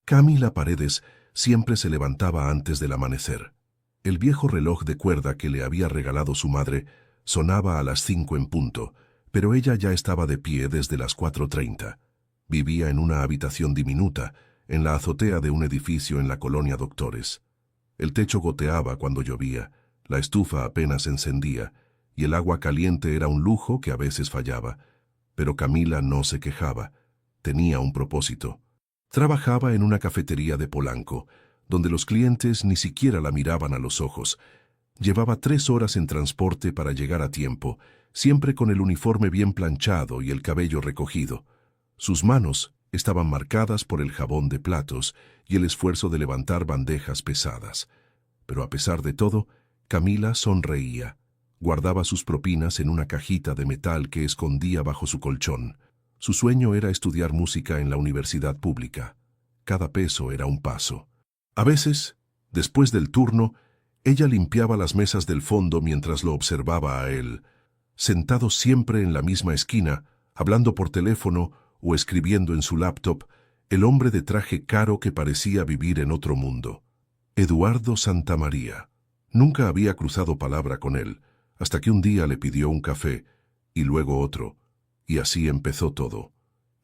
Camila Paredes siempre se levantaba antes del amanecer. El viejo reloj de cuerda que le había regalado su madre sonaba a las 5 en punto, pero ella ya estaba de pie desde las 4:30. Vivía en una habitación diminuta, en la azotea de un edificio en la colonia Doctores. El techo goteaba cuando llovía, la estufa apenas encendía, y el agua caliente era un lujo que a veces fallaba. Pero Camila no se quejaba. Tenía un propósito. Trabajaba en una cafetería de Polanco, donde los clientes ni siquiera la miraban a los ojos. Llevaba 3 horas en transporte para llegar a tiempo, siempre con el uniforme bien planchado y el cabello recogido. Sus manos estaban marcadas por el jabón de platos y el esfuerzo de levantar bandejas pesadas. Pero a pesar de todo, Camila sonreía. Guardaba sus propinas en una cajita de metal que escondía bajo su colchón. Su sueño era estudiar música en la universidad pública. Cada peso era un paso. A veces, después del turno, ella limpiaba las mesas del fondo mientras lo observaba a él, sentado siempre en la misma esquina, hablando por teléfono o escribiendo en su laptop, el hombre de traje caro que parecía vivir en otro mundo. Eduardo Santamaría. Nunca había cruzado palabra con él, hasta que un día le pidió un café, y luego otro, y así empezó todo.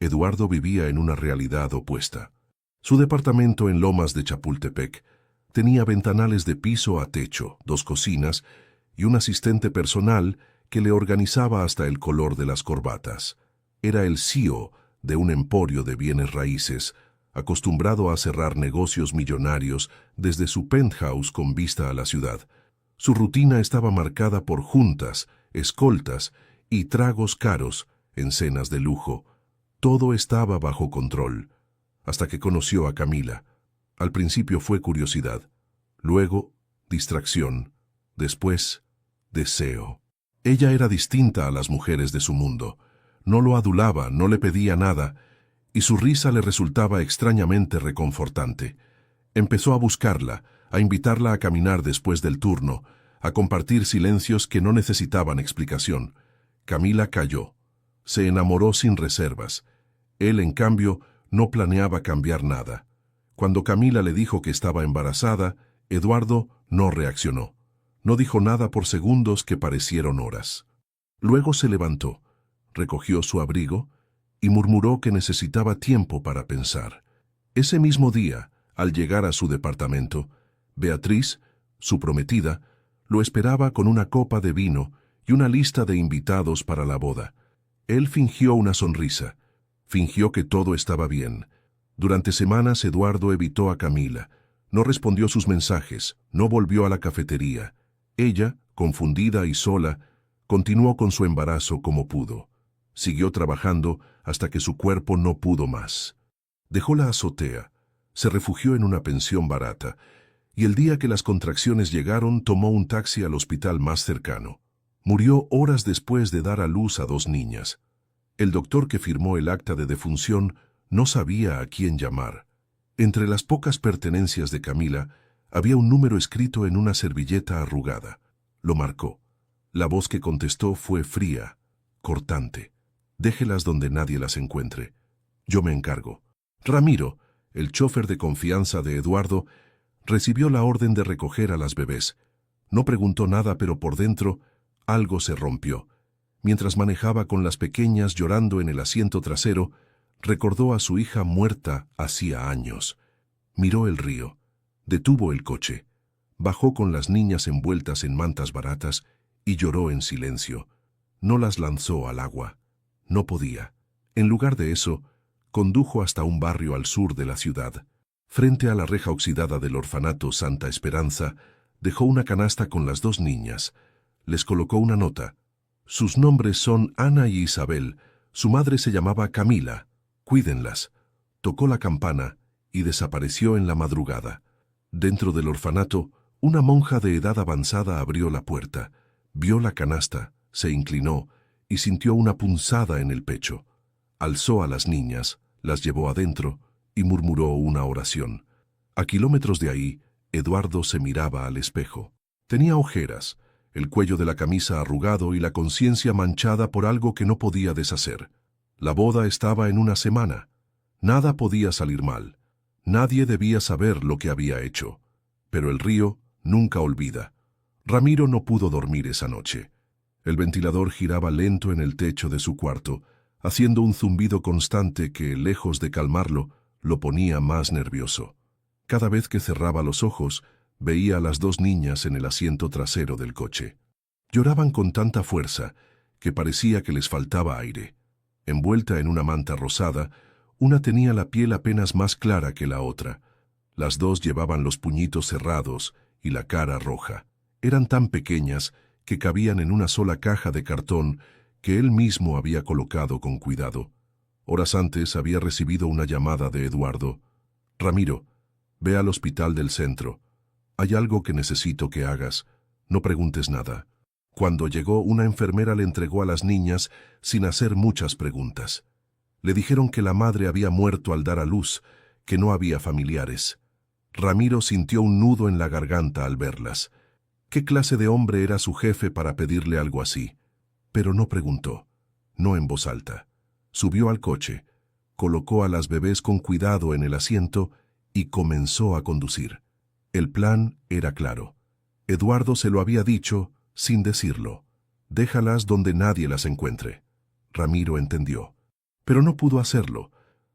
Eduardo vivía en una realidad opuesta. Su departamento en Lomas de Chapultepec tenía ventanales de piso a techo, 2 cocinas y un asistente personal que le organizaba hasta el color de las corbatas. Era el CEO de un emporio de bienes raíces, acostumbrado a cerrar negocios millonarios desde su penthouse con vista a la ciudad. Su rutina estaba marcada por juntas, escoltas y tragos caros en cenas de lujo. Todo estaba bajo control, hasta que conoció a Camila. Al principio fue curiosidad, luego distracción, después deseo. Ella era distinta a las mujeres de su mundo. No lo adulaba, no le pedía nada, y su risa le resultaba extrañamente reconfortante. Empezó a buscarla, a invitarla a caminar después del turno, a compartir silencios que no necesitaban explicación. Camila cayó. Se enamoró sin reservas. Él, en cambio, no planeaba cambiar nada. Cuando Camila le dijo que estaba embarazada, Eduardo no reaccionó. No dijo nada por segundos que parecieron horas. Luego se levantó, recogió su abrigo y murmuró que necesitaba tiempo para pensar. Ese mismo día, al llegar a su departamento, Beatriz, su prometida, lo esperaba con una copa de vino y una lista de invitados para la boda. Él fingió una sonrisa, fingió que todo estaba bien. Durante semanas Eduardo evitó a Camila, no respondió sus mensajes, no volvió a la cafetería. Ella, confundida y sola, continuó con su embarazo como pudo. Siguió trabajando hasta que su cuerpo no pudo más. Dejó la azotea, se refugió en una pensión barata, y el día que las contracciones llegaron tomó un taxi al hospital más cercano. Murió horas después de dar a luz a 2 niñas. El doctor que firmó el acta de defunción no sabía a quién llamar. Entre las pocas pertenencias de Camila había un número escrito en una servilleta arrugada. Lo marcó. La voz que contestó fue fría, cortante. Déjelas donde nadie las encuentre. Yo me encargo. Ramiro, el chofer de confianza de Eduardo, recibió la orden de recoger a las bebés. No preguntó nada, pero por dentro algo se rompió. Mientras manejaba con las pequeñas llorando en el asiento trasero, recordó a su hija muerta hacía años. Miró el río, detuvo el coche, bajó con las niñas envueltas en mantas baratas y lloró en silencio. No las lanzó al agua. No podía. En lugar de eso, condujo hasta un barrio al sur de la ciudad. Frente a la reja oxidada del orfanato Santa Esperanza, dejó una canasta con las 2 niñas. Les colocó una nota. Sus nombres son Ana y Isabel. Su madre se llamaba Camila. Cuídenlas. Tocó la campana y desapareció en la madrugada. Dentro del orfanato, una monja de edad avanzada abrió la puerta. Vio la canasta, se inclinó y sintió una punzada en el pecho. Alzó a las niñas, las llevó adentro y murmuró una oración. A kilómetros de ahí, Eduardo se miraba al espejo. Tenía ojeras, el cuello de la camisa arrugado y la conciencia manchada por algo que no podía deshacer. La boda estaba en una semana. Nada podía salir mal. Nadie debía saber lo que había hecho, pero el río nunca olvida. Ramiro no pudo dormir esa noche. El ventilador giraba lento en el techo de su cuarto, haciendo un zumbido constante que, lejos de calmarlo, lo ponía más nervioso. Cada vez que cerraba los ojos, veía a las dos niñas en el asiento trasero del coche. Lloraban con tanta fuerza que parecía que les faltaba aire. Envuelta en una manta rosada, una tenía la piel apenas más clara que la otra. Las dos llevaban los puñitos cerrados y la cara roja. Eran tan pequeñas que cabían en una sola caja de cartón que él mismo había colocado con cuidado. Horas antes había recibido una llamada de Eduardo. «Ramiro, ve al hospital del centro. Hay algo que necesito que hagas. No preguntes nada». Cuando llegó, una enfermera le entregó a las niñas sin hacer muchas preguntas. Le dijeron que la madre había muerto al dar a luz, que no había familiares. Ramiro sintió un nudo en la garganta al verlas. ¿Qué clase de hombre era su jefe para pedirle algo así? Pero no preguntó, no en voz alta. Subió al coche, colocó a las bebés con cuidado en el asiento y comenzó a conducir. El plan era claro. Eduardo se lo había dicho sin decirlo. Déjalas donde nadie las encuentre. Ramiro entendió. Pero no pudo hacerlo.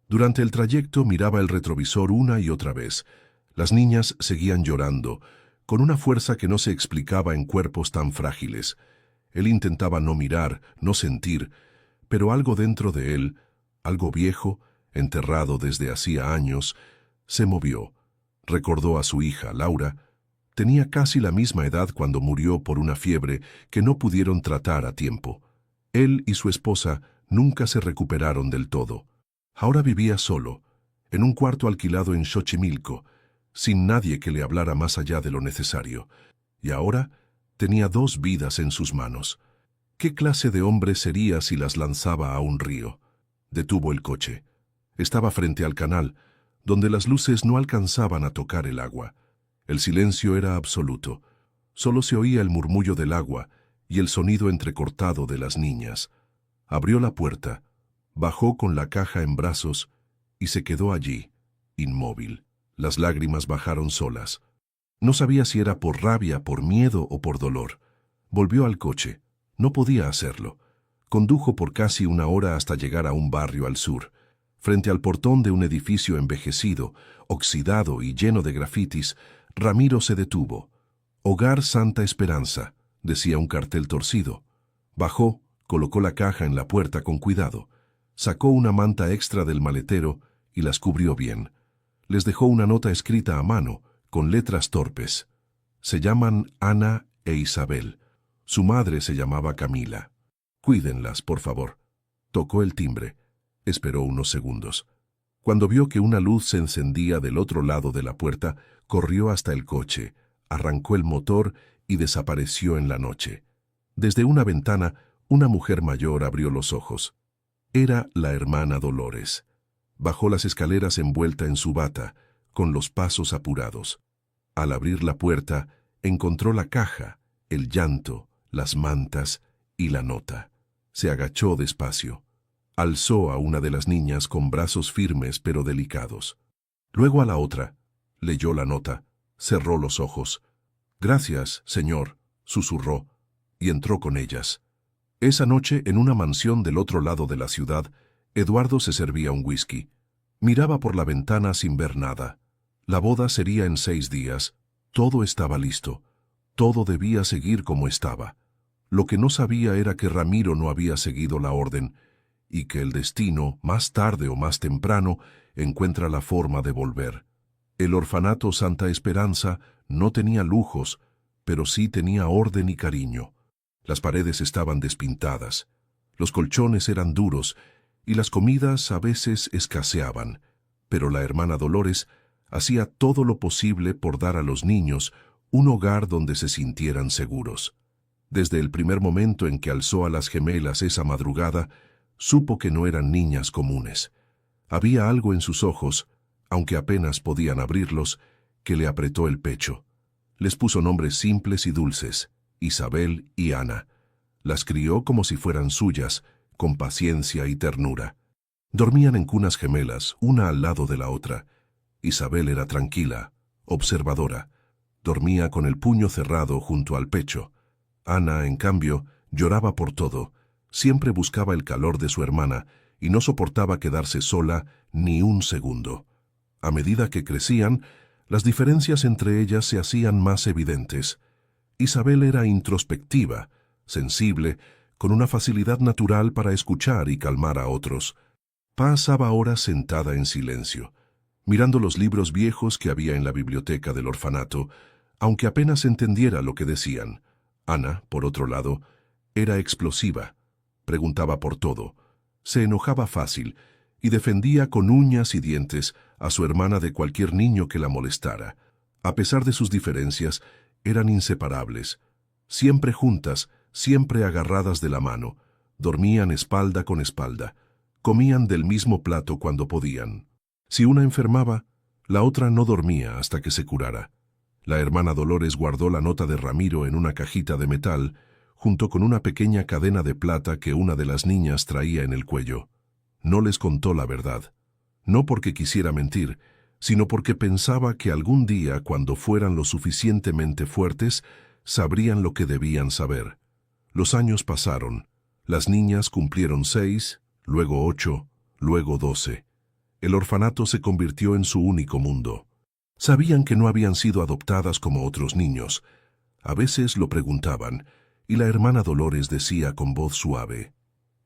Durante el trayecto miraba el retrovisor una y otra vez. Las niñas seguían llorando, con una fuerza que no se explicaba en cuerpos tan frágiles. Él intentaba no mirar, no sentir, pero algo dentro de él, algo viejo, enterrado desde hacía años, se movió. Recordó a su hija, Laura. Tenía casi la misma edad cuando murió por una fiebre que no pudieron tratar a tiempo. Él y su esposa nunca se recuperaron del todo. Ahora vivía solo, en un cuarto alquilado en Xochimilco, sin nadie que le hablara más allá de lo necesario. Y ahora tenía dos vidas en sus manos. ¿Qué clase de hombre sería si las lanzaba a un río? Detuvo el coche. Estaba frente al canal, donde las luces no alcanzaban a tocar el agua. El silencio era absoluto. Solo se oía el murmullo del agua y el sonido entrecortado de las niñas. Abrió la puerta, bajó con la caja en brazos y se quedó allí, inmóvil. Las lágrimas bajaron solas. No sabía si era por rabia, por miedo o por dolor. Volvió al coche. No podía hacerlo. Condujo por casi una hora hasta llegar a un barrio al sur. Frente al portón de un edificio envejecido, oxidado y lleno de grafitis, Ramiro se detuvo. «Hogar Santa Esperanza», decía un cartel torcido. Bajó, colocó la caja en la puerta con cuidado. Sacó una manta extra del maletero y las cubrió bien. Les dejó una nota escrita a mano, con letras torpes. Se llaman Ana e Isabel. Su madre se llamaba Camila. Cuídenlas, por favor. Tocó el timbre. Esperó unos segundos. Cuando vio que una luz se encendía del otro lado de la puerta, corrió hasta el coche, arrancó el motor y desapareció en la noche. Desde una ventana, una mujer mayor abrió los ojos. Era la hermana Dolores. Bajó las escaleras envuelta en su bata, con los pasos apurados. Al abrir la puerta, encontró la caja, el llanto, las mantas y la nota. Se agachó despacio. Alzó a una de las niñas con brazos firmes pero delicados. Luego a la otra. Leyó la nota. Cerró los ojos. «Gracias, señor», susurró, y entró con ellas. Esa noche, en una mansión del otro lado de la ciudad, Eduardo se servía un whisky. Miraba por la ventana sin ver nada. La boda sería en 6 días. Todo estaba listo. Todo debía seguir como estaba. Lo que no sabía era que Ramiro no había seguido la orden, y que el destino, más tarde o más temprano, encuentra la forma de volver. El orfanato Santa Esperanza no tenía lujos, pero sí tenía orden y cariño. Las paredes estaban despintadas, los colchones eran duros y las comidas a veces escaseaban, pero la hermana Dolores hacía todo lo posible por dar a los niños un hogar donde se sintieran seguros. Desde el primer momento en que alzó a las gemelas esa madrugada, supo que no eran niñas comunes. Había algo en sus ojos, aunque apenas podían abrirlos, que le apretó el pecho. Les puso nombres simples y dulces, Isabel y Ana. Las crió como si fueran suyas, con paciencia y ternura. Dormían en cunas gemelas, una al lado de la otra, Isabel era tranquila, observadora. Dormía con el puño cerrado junto al pecho. Ana, en cambio, lloraba por todo. Siempre buscaba el calor de su hermana y no soportaba quedarse sola ni un segundo. A medida que crecían, las diferencias entre ellas se hacían más evidentes. Isabel era introspectiva, sensible, con una facilidad natural para escuchar y calmar a otros. Pasaba horas sentada en silencio, mirando los libros viejos que había en la biblioteca del orfanato, aunque apenas entendiera lo que decían. Ana, por otro lado, era explosiva, preguntaba por todo, se enojaba fácil y defendía con uñas y dientes a su hermana de cualquier niño que la molestara. A pesar de sus diferencias, eran inseparables. Siempre juntas, siempre agarradas de la mano, dormían espalda con espalda, comían del mismo plato cuando podían. Si una enfermaba, la otra no dormía hasta que se curara. La hermana Dolores guardó la nota de Ramiro en una cajita de metal, junto con una pequeña cadena de plata que una de las niñas traía en el cuello. No les contó la verdad, no porque quisiera mentir, sino porque pensaba que algún día, cuando fueran lo suficientemente fuertes, sabrían lo que debían saber. Los años pasaron. Las niñas cumplieron 6, luego 8, luego 12. El orfanato se convirtió en su único mundo. Sabían que no habían sido adoptadas como otros niños. A veces lo preguntaban, y la hermana Dolores decía con voz suave: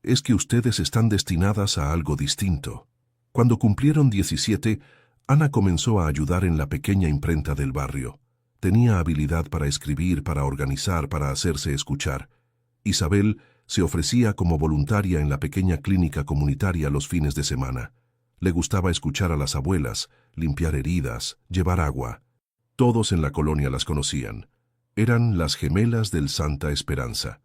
«Es que ustedes están destinadas a algo distinto». Cuando cumplieron 17, Ana comenzó a ayudar en la pequeña imprenta del barrio. Tenía habilidad para escribir, para organizar, para hacerse escuchar. Isabel se ofrecía como voluntaria en la pequeña clínica comunitaria los fines de semana. Le gustaba escuchar a las abuelas, limpiar heridas, llevar agua. Todos en la colonia las conocían. Eran las gemelas del Santa Esperanza.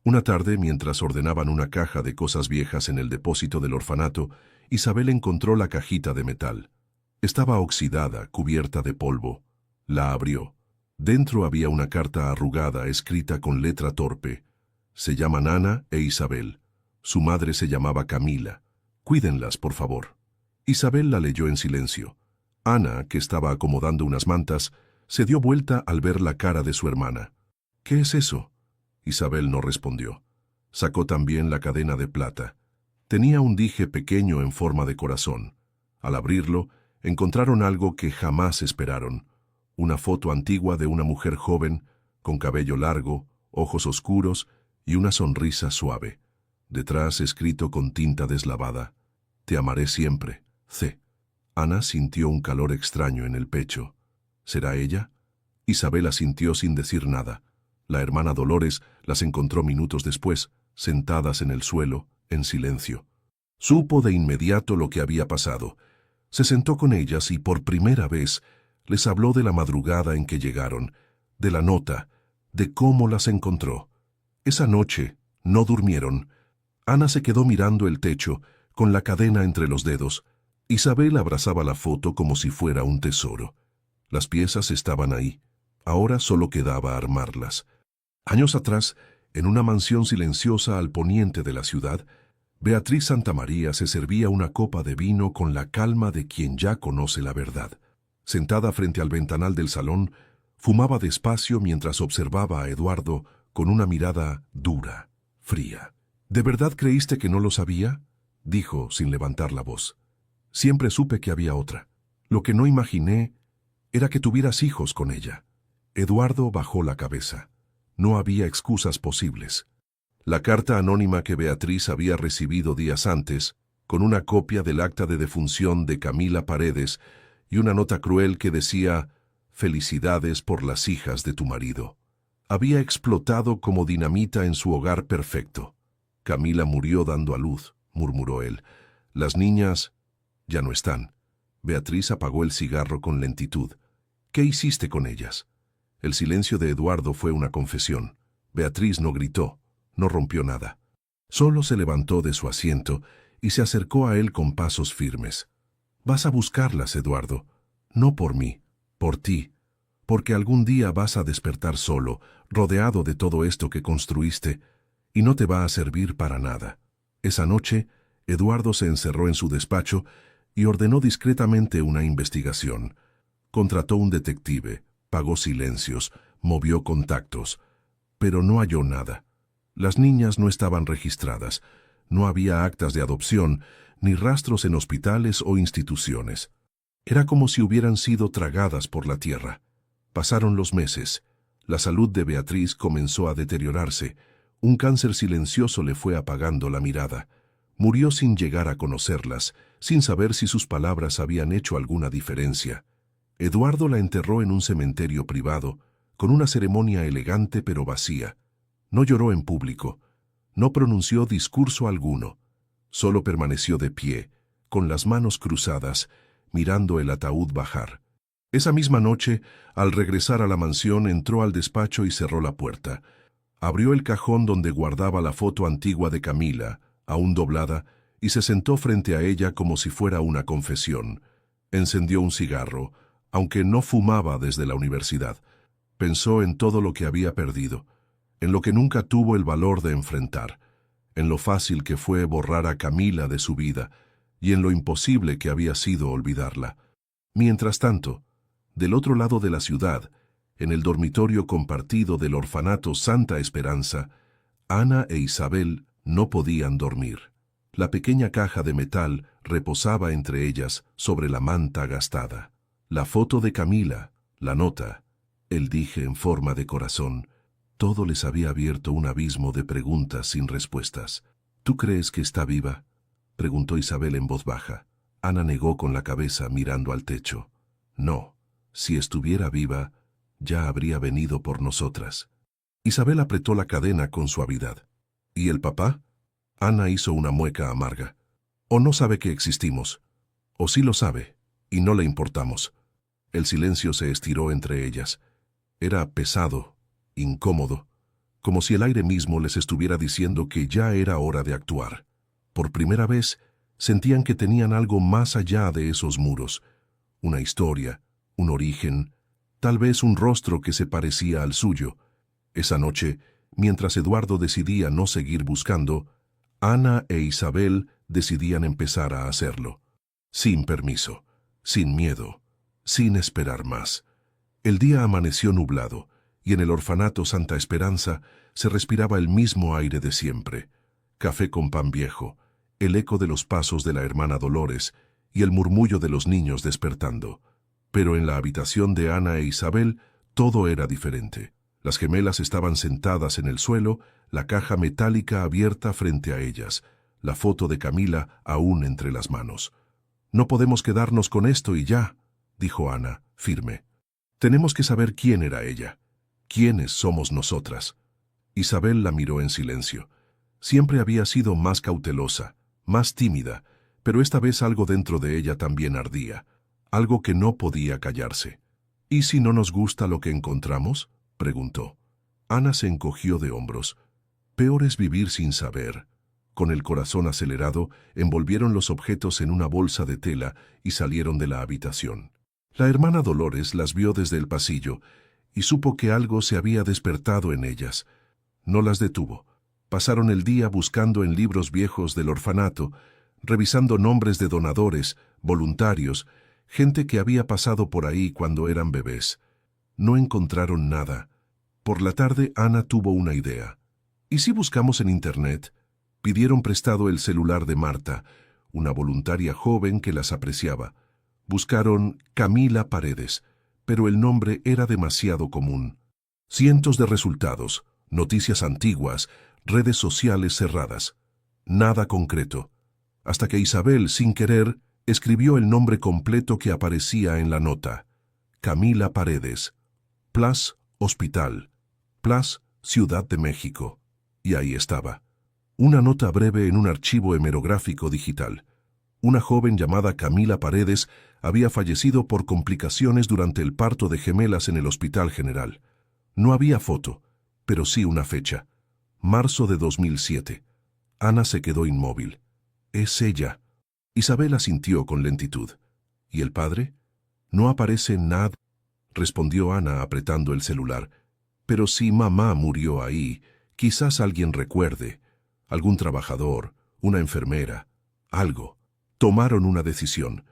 Una tarde, mientras ordenaban una caja de cosas viejas en el depósito del orfanato, Isabel encontró la cajita de metal. Estaba oxidada, cubierta de polvo. La abrió. Dentro había una carta arrugada escrita con letra torpe. Se llaman Ana e Isabel. Su madre se llamaba Camila. Cuídenlas, por favor. Isabel la leyó en silencio. Ana, que estaba acomodando unas mantas, se dio vuelta al ver la cara de su hermana. «¿Qué es eso?». Isabel no respondió. Sacó también la cadena de plata. Tenía un dije pequeño en forma de corazón. Al abrirlo, encontraron algo que jamás esperaron. Una foto antigua de una mujer joven, con cabello largo, ojos oscuros y una sonrisa suave. Detrás, escrito con tinta deslavada: «Te amaré siempre, C». Ana sintió un calor extraño en el pecho. ¿Será ella? Isabel asintió sin decir nada. La hermana Dolores las encontró minutos después, sentadas en el suelo, en silencio. Supo de inmediato lo que había pasado. Se sentó con ellas y por primera vez les habló de la madrugada en que llegaron, de la nota, de cómo las encontró. Esa noche no durmieron. Ana se quedó mirando el techo, con la cadena entre los dedos. Isabel abrazaba la foto como si fuera un tesoro. Las piezas estaban ahí. Ahora solo quedaba armarlas. Años atrás, en una mansión silenciosa al poniente de la ciudad, Beatriz Santamaría se servía una copa de vino con la calma de quien ya conoce la verdad. Sentada frente al ventanal del salón, fumaba despacio mientras observaba a Eduardo con una mirada dura, fría. «¿De verdad creíste que no lo sabía?», dijo sin levantar la voz. «Siempre supe que había otra. Lo que no imaginé era que tuvieras hijos con ella». Eduardo bajó la cabeza. No había excusas posibles. La carta anónima que Beatriz había recibido días antes, con una copia del acta de defunción de Camila Paredes y una nota cruel que decía: «Felicidades por las hijas de tu marido», había explotado como dinamita en su hogar perfecto. «Camila murió dando a luz», murmuró él. «Las niñas ya no están». Beatriz apagó el cigarro con lentitud. «¿Qué hiciste con ellas?». El silencio de Eduardo fue una confesión. Beatriz no gritó, no rompió nada. Solo se levantó de su asiento y se acercó a él con pasos firmes. «Vas a buscarlas, Eduardo. No por mí, por ti. Porque algún día vas a despertar solo, rodeado de todo esto que construiste, y no te va a servir para nada». Esa noche, Eduardo se encerró en su despacho y ordenó discretamente una investigación. Contrató un detective, pagó silencios, movió contactos, pero no halló nada. Las niñas no estaban registradas, no había actas de adopción, ni rastros en hospitales o instituciones. Era como si hubieran sido tragadas por la tierra. Pasaron los meses. La salud de Beatriz comenzó a deteriorarse. Un cáncer silencioso le fue apagando la mirada. Murió sin llegar a conocerlas, sin saber si sus palabras habían hecho alguna diferencia. Eduardo la enterró en un cementerio privado, con una ceremonia elegante pero vacía. No lloró en público, no pronunció discurso alguno, solo permaneció de pie, con las manos cruzadas, mirando el ataúd bajar. Esa misma noche, al regresar a la mansión, entró al despacho y cerró la puerta. Abrió el cajón donde guardaba la foto antigua de Camila, aún doblada, y se sentó frente a ella como si fuera una confesión. Encendió un cigarro, aunque no fumaba desde la universidad. Pensó en todo lo que había perdido, en lo que nunca tuvo el valor de enfrentar, en lo fácil que fue borrar a Camila de su vida y en lo imposible que había sido olvidarla. Mientras tanto, del otro lado de la ciudad, en el dormitorio compartido del orfanato Santa Esperanza, Ana e Isabel no podían dormir. La pequeña caja de metal reposaba entre ellas sobre la manta gastada. La foto de Camila, la nota, el dije en forma de corazón, todo les había abierto un abismo de preguntas sin respuestas. ¿Tú crees que está viva?, preguntó Isabel en voz baja. Ana negó con la cabeza mirando al techo. No, si estuviera viva, ya habría venido por nosotras. Isabel apretó la cadena con suavidad. ¿Y el papá? Ana hizo una mueca amarga. O no sabe que existimos, o sí lo sabe, y no le importamos. El silencio se estiró entre ellas. Era pesado, incómodo, como si el aire mismo les estuviera diciendo que ya era hora de actuar. Por primera vez, sentían que tenían algo más allá de esos muros. Una historia, un origen, tal vez un rostro que se parecía al suyo. Esa noche, mientras Eduardo decidía no seguir buscando, Ana e Isabel decidían empezar a hacerlo. Sin permiso, sin miedo, sin esperar más. El día amaneció nublado, y en el orfanato Santa Esperanza se respiraba el mismo aire de siempre. Café con pan viejo, el eco de los pasos de la hermana Dolores y el murmullo de los niños despertando. Pero en la habitación de Ana e Isabel todo era diferente. Las gemelas estaban sentadas en el suelo, la caja metálica abierta frente a ellas, la foto de Camila aún entre las manos. «No podemos quedarnos con esto y ya», dijo Ana, firme. «Tenemos que saber quién era ella. ¿Quiénes somos nosotras?» Isabel la miró en silencio. Siempre había sido más cautelosa, más tímida, pero esta vez algo dentro de ella también ardía, algo que no podía callarse. «¿Y si no nos gusta lo que encontramos?», preguntó. Ana se encogió de hombros. Peor es vivir sin saber. Con el corazón acelerado, envolvieron los objetos en una bolsa de tela y salieron de la habitación. La hermana Dolores las vio desde el pasillo y supo que algo se había despertado en ellas. No las detuvo. Pasaron el día buscando en libros viejos del orfanato, revisando nombres de donadores, voluntarios, gente que había pasado por ahí cuando eran bebés. No encontraron nada. Por la tarde Ana tuvo una idea. ¿Y si buscamos en Internet? Pidieron prestado el celular de Marta, una voluntaria joven que las apreciaba. Buscaron Camila Paredes, pero el nombre era demasiado común. Cientos de resultados, noticias antiguas, redes sociales cerradas. Nada concreto. Hasta que Isabel, sin querer, escribió el nombre completo que aparecía en la nota. Camila Paredes. Plus Hospital. Plus Ciudad de México. Y ahí estaba. Una nota breve en un archivo hemerográfico digital. Una joven llamada Camila Paredes había fallecido por complicaciones durante el parto de gemelas en el Hospital General. No había foto, pero sí una fecha. Marzo de 2007. Ana se quedó inmóvil. «Es ella». Isabel asintió con lentitud. «¿Y el padre?» «No aparece nada», respondió Ana apretando el celular. «Pero si mamá murió ahí, quizás alguien recuerde. Algún trabajador, una enfermera, algo». Tomaron una decisión.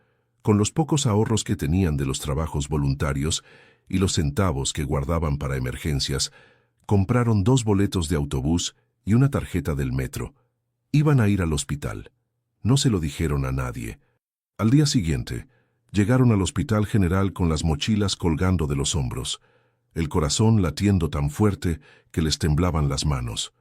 Con los pocos ahorros que tenían de los trabajos voluntarios y los centavos que guardaban para emergencias, compraron 2 boletos de autobús y una tarjeta del metro. Iban a ir al hospital. No se lo dijeron a nadie. Al día siguiente, llegaron al Hospital General con las mochilas colgando de los hombros, el corazón latiendo tan fuerte que les temblaban las manos.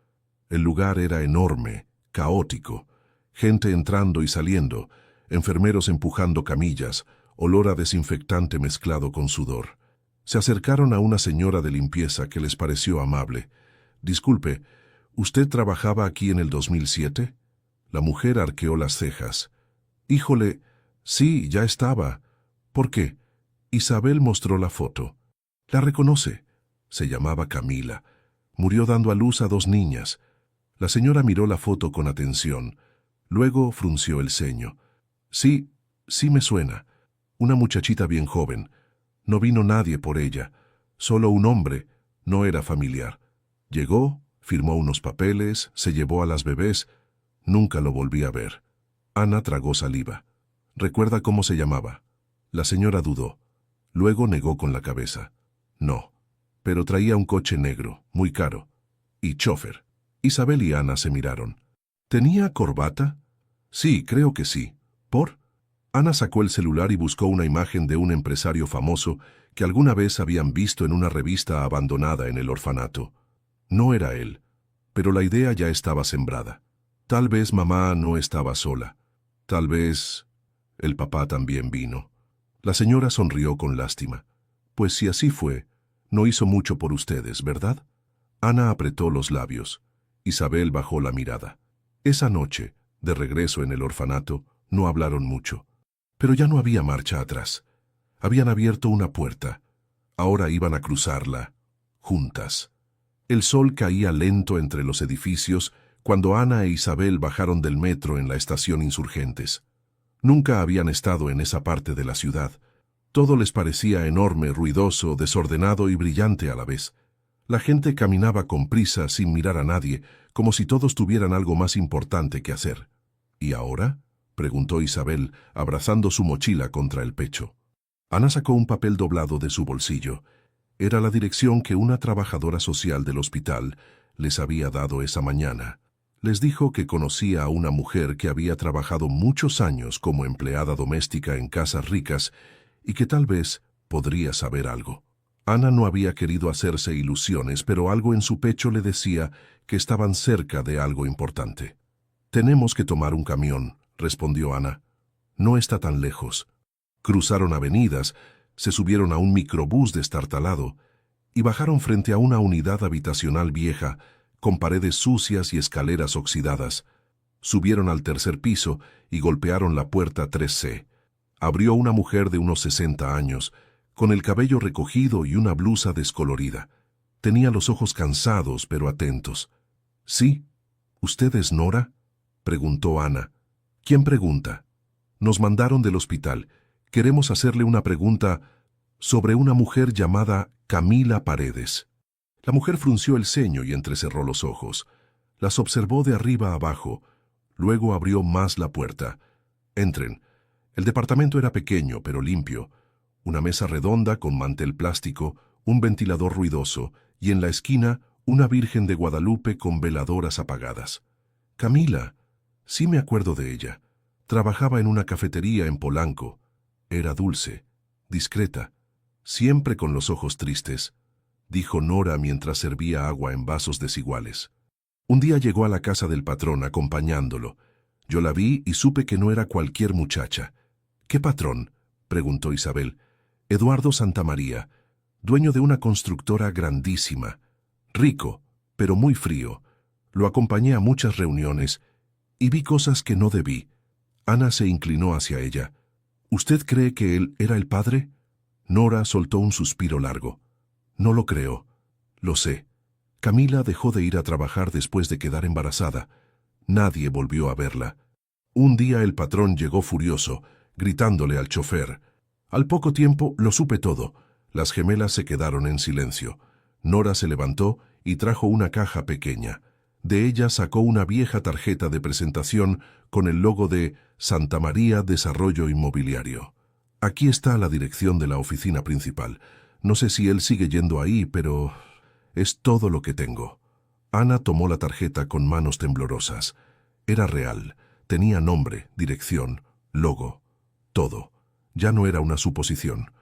El lugar era enorme, caótico, gente entrando y saliendo, enfermeros empujando camillas, olor a desinfectante mezclado con sudor. Se acercaron a una señora de limpieza que les pareció amable. «Disculpe, ¿usted trabajaba aquí en el 2007?» La mujer arqueó las cejas. «Híjole, sí, ya estaba». «¿Por qué?» Isabel mostró la foto. «¿La reconoce?» Se llamaba Camila. Murió dando a luz a 2 niñas. La señora miró la foto con atención. Luego frunció el ceño. «Sí, sí me suena. Una muchachita bien joven. No vino nadie por ella. Solo un hombre. No era familiar. Llegó, firmó unos papeles, se llevó a las bebés. Nunca lo volví a ver». Ana tragó saliva. «¿Recuerda cómo se llamaba?» La señora dudó. Luego negó con la cabeza. «No, pero traía un coche negro, muy caro. Y chofer». Isabel y Ana se miraron. «¿Tenía corbata?» «Sí, creo que sí». ¿Por?» Ana sacó el celular y buscó una imagen de un empresario famoso que alguna vez habían visto en una revista abandonada en el orfanato. No era él, pero la idea ya estaba sembrada. Tal vez mamá no estaba sola. Tal vez el papá también vino. La señora sonrió con lástima. «Pues si así fue, no hizo mucho por ustedes, ¿verdad?» Ana apretó los labios. Isabel bajó la mirada. Esa noche, de regreso en el orfanato, no hablaron mucho. Pero ya no había marcha atrás. Habían abierto una puerta. Ahora iban a cruzarla, juntas. El sol caía lento entre los edificios cuando Ana e Isabel bajaron del metro en la estación Insurgentes. Nunca habían estado en esa parte de la ciudad. Todo les parecía enorme, ruidoso, desordenado y brillante a la vez. La gente caminaba con prisa sin mirar a nadie, como si todos tuvieran algo más importante que hacer. «¿Y ahora?», preguntó Isabel, abrazando su mochila contra el pecho. Ana sacó un papel doblado de su bolsillo. Era la dirección que una trabajadora social del hospital les había dado esa mañana. Les dijo que conocía a una mujer que había trabajado muchos años como empleada doméstica en casas ricas y que tal vez podría saber algo. Ana no había querido hacerse ilusiones, pero algo en su pecho le decía que estaban cerca de algo importante. «Tenemos que tomar un camión», respondió Ana. «No está tan lejos». Cruzaron avenidas, se subieron a un microbús destartalado y bajaron frente a una unidad habitacional vieja, con paredes sucias y escaleras oxidadas. Subieron al 3er piso y golpearon la puerta 3C. Abrió una mujer de unos 60 años, con el cabello recogido y una blusa descolorida. Tenía los ojos cansados pero atentos. «¿Sí? ¿Usted es Nora?», preguntó Ana. «¿Quién pregunta?» «Nos mandaron del hospital. Queremos hacerle una pregunta sobre una mujer llamada Camila Paredes». La mujer frunció el ceño y entrecerró los ojos. Las observó de arriba abajo. Luego abrió más la puerta. «Entren». El departamento era pequeño pero limpio. Una mesa redonda con mantel plástico, un ventilador ruidoso y en la esquina una Virgen de Guadalupe con veladoras apagadas. «Camila, sí me acuerdo de ella. Trabajaba en una cafetería en Polanco. Era dulce, discreta, siempre con los ojos tristes», dijo Nora mientras servía agua en vasos desiguales. «Un día llegó a la casa del patrón acompañándolo. Yo la vi y supe que no era cualquier muchacha». «¿Qué patrón?», preguntó Isabel. «Eduardo Santamaría, dueño de una constructora grandísima. Rico, pero muy frío. Lo acompañé a muchas reuniones y vi cosas que no debí». Ana se inclinó hacia ella. «¿Usted cree que él era el padre?». Nora soltó un suspiro largo. «No lo creo. Lo sé. Camila dejó de ir a trabajar después de quedar embarazada. Nadie volvió a verla. Un día el patrón llegó furioso, gritándole al chofer. Al poco tiempo lo supe todo. Las gemelas se quedaron en silencio. Nora se levantó y trajo una caja pequeña. De ella sacó una vieja tarjeta de presentación con el logo de Santa María Desarrollo Inmobiliario. Aquí está la dirección de la oficina principal. No sé si él sigue yendo ahí, pero es todo lo que tengo. Ana tomó la tarjeta con manos temblorosas. Era real. Tenía nombre, dirección, logo, todo. Ya no era una suposición.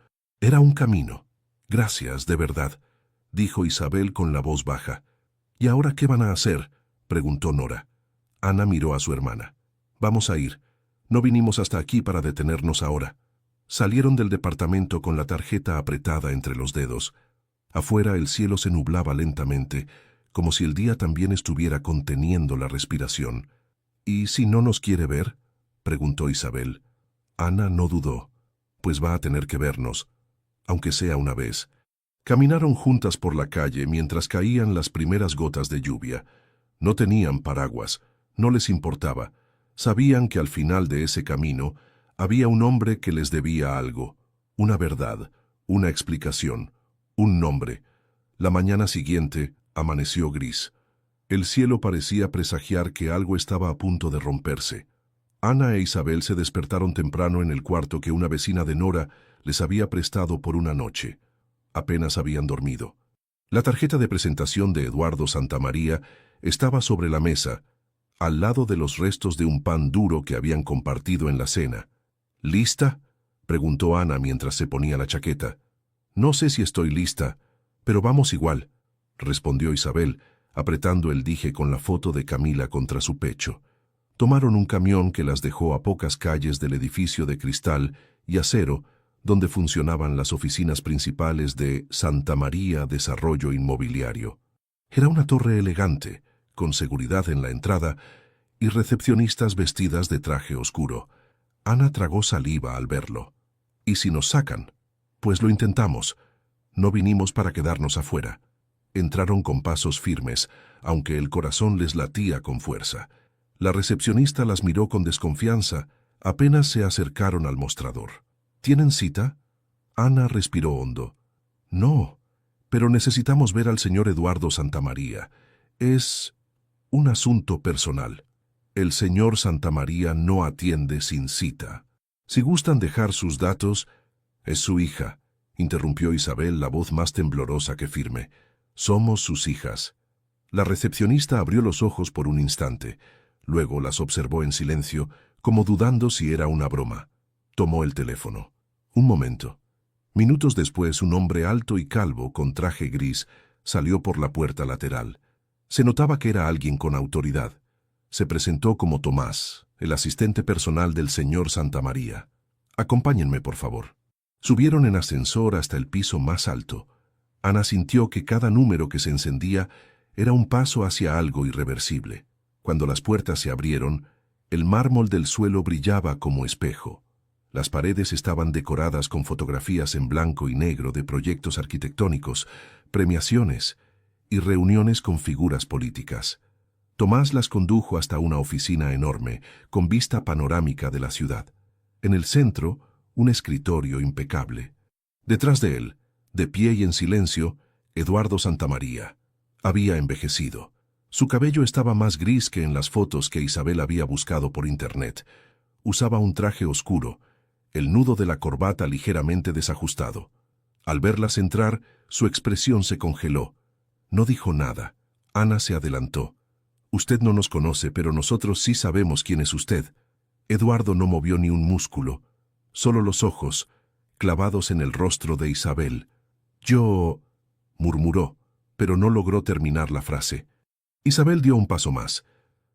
Era un camino. Gracias, de verdad, dijo Isabel con la voz baja. ¿Y ahora qué van a hacer?, preguntó Nora. Ana miró a su hermana. Vamos a ir. No vinimos hasta aquí para detenernos ahora. Salieron del departamento con la tarjeta apretada entre los dedos. Afuera el cielo se nublaba lentamente, como si el día también estuviera conteniendo la respiración. ¿Y si no nos quiere ver?, preguntó Isabel. Ana no dudó. Pues va a tener que vernos, aunque sea una vez. Caminaron juntas por la calle mientras caían las primeras gotas de lluvia. No tenían paraguas, no les importaba. Sabían que al final de ese camino había un hombre que les debía algo, una verdad, una explicación, un nombre. La mañana siguiente amaneció gris. El cielo parecía presagiar que algo estaba a punto de romperse. Ana e Isabel se despertaron temprano en el cuarto que una vecina de Nora les había prestado por una noche. Apenas habían dormido. La tarjeta de presentación de Eduardo Santamaría estaba sobre la mesa, al lado de los restos de un pan duro que habían compartido en la cena. ¿Lista?, preguntó Ana mientras se ponía la chaqueta. No sé si estoy lista, pero vamos igual, respondió Isabel, apretando el dije con la foto de Camila contra su pecho. Tomaron un camión que las dejó a pocas calles del edificio de cristal y acero donde funcionaban las oficinas principales de Santa María Desarrollo Inmobiliario. Era una torre elegante, con seguridad en la entrada y recepcionistas vestidas de traje oscuro. Ana tragó saliva al verlo. ¿Y si nos sacan? Pues lo intentamos. No vinimos para quedarnos afuera. Entraron con pasos firmes, aunque el corazón les latía con fuerza. La recepcionista las miró con desconfianza. Apenas se acercaron al mostrador. ¿Tienen cita? Ana respiró hondo. No, pero necesitamos ver al señor Eduardo Santamaría. Es un asunto personal. El señor Santamaría no atiende sin cita. Si gustan dejar sus datos... Es su hija, interrumpió Isabel, la voz más temblorosa que firme. Somos sus hijas. La recepcionista abrió los ojos por un instante. Luego las observó en silencio, como dudando si era una broma. Tomó el teléfono. Un momento. Minutos después, un hombre alto y calvo, con traje gris, salió por la puerta lateral. Se notaba que era alguien con autoridad. Se presentó como Tomás, el asistente personal del señor Santamaría. Acompáñenme, por favor. Subieron en ascensor hasta el piso más alto. Ana sintió que cada número que se encendía era un paso hacia algo irreversible. Cuando las puertas se abrieron, el mármol del suelo brillaba como espejo. Las paredes estaban decoradas con fotografías en blanco y negro de proyectos arquitectónicos, premiaciones y reuniones con figuras políticas. Tomás las condujo hasta una oficina enorme, con vista panorámica de la ciudad. En el centro, un escritorio impecable. Detrás de él, de pie y en silencio, Eduardo Santamaría. Había envejecido. Su cabello estaba más gris que en las fotos que Isabel había buscado por internet. Usaba un traje oscuro, el nudo de la corbata ligeramente desajustado. Al verlas entrar, su expresión se congeló. No dijo nada. Ana se adelantó. Usted no nos conoce, pero nosotros sí sabemos quién es usted. Eduardo no movió ni un músculo, solo los ojos, clavados en el rostro de Isabel. Yo... murmuró, pero no logró terminar la frase. Isabel dio un paso más.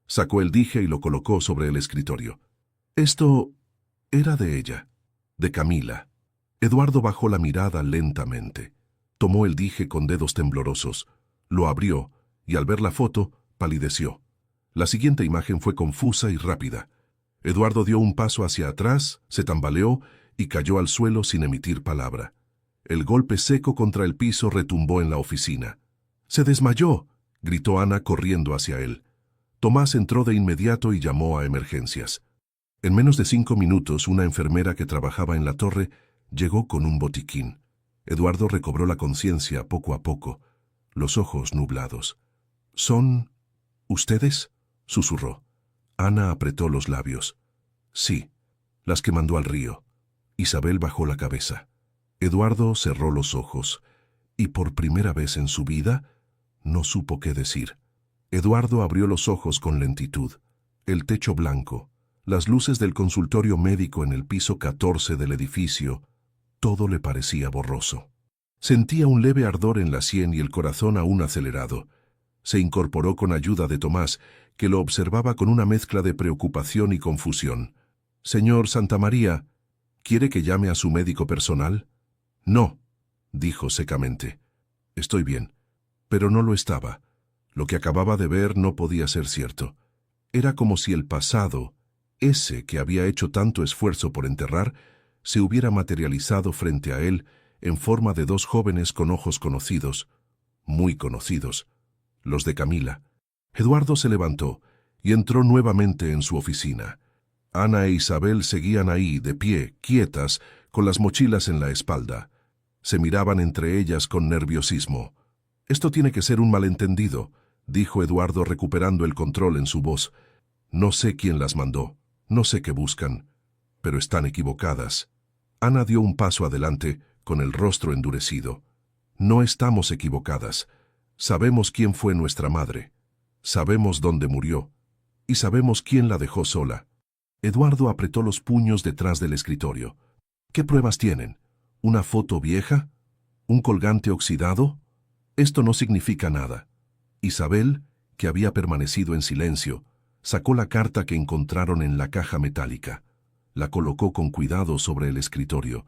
Sacó el dije y lo colocó sobre el escritorio. Esto era de ella, de Camila. Eduardo bajó la mirada lentamente. Tomó el dije con dedos temblorosos, lo abrió y al ver la foto, palideció. La siguiente imagen fue confusa y rápida. Eduardo dio un paso hacia atrás, se tambaleó y cayó al suelo sin emitir palabra. El golpe seco contra el piso retumbó en la oficina. ¡Se desmayó!, gritó Ana corriendo hacia él. Tomás entró de inmediato y llamó a emergencias. En menos de 5 minutos, una enfermera que trabajaba en la torre llegó con un botiquín. Eduardo recobró la conciencia poco a poco, los ojos nublados. «¿Son ustedes?», susurró. Ana apretó los labios. Sí, las que mandó al río. Isabel bajó la cabeza. Eduardo cerró los ojos y por primera vez en su vida no supo qué decir. Eduardo abrió los ojos con lentitud. El techo blanco, las luces del consultorio médico en el piso 14 del edificio, todo le parecía borroso. Sentía un leve ardor en la sien y el corazón aún acelerado. Se incorporó con ayuda de Tomás, que lo observaba con una mezcla de preocupación y confusión. «Señor Santamaría, ¿quiere que llame a su médico personal?» «No», dijo secamente. «Estoy bien». Pero no lo estaba. Lo que acababa de ver no podía ser cierto. Era como si el pasado, ese que había hecho tanto esfuerzo por enterrar, se hubiera materializado frente a él en forma de dos jóvenes con ojos conocidos, muy conocidos, los de Camila. Eduardo se levantó y entró nuevamente en su oficina. Ana e Isabel seguían ahí, de pie, quietas, con las mochilas en la espalda. Se miraban entre ellas con nerviosismo. «Esto tiene que ser un malentendido», dijo Eduardo recuperando el control en su voz. «No sé quién las mandó, no sé qué buscan, pero están equivocadas». Ana dio un paso adelante, con el rostro endurecido. «No estamos equivocadas. Sabemos quién fue nuestra madre. Sabemos dónde murió. Y sabemos quién la dejó sola». Eduardo apretó los puños detrás del escritorio. «¿Qué pruebas tienen? ¿Una foto vieja? ¿Un colgante oxidado? Esto no significa nada». Isabel, que había permanecido en silencio, sacó la carta que encontraron en la caja metálica. La colocó con cuidado sobre el escritorio.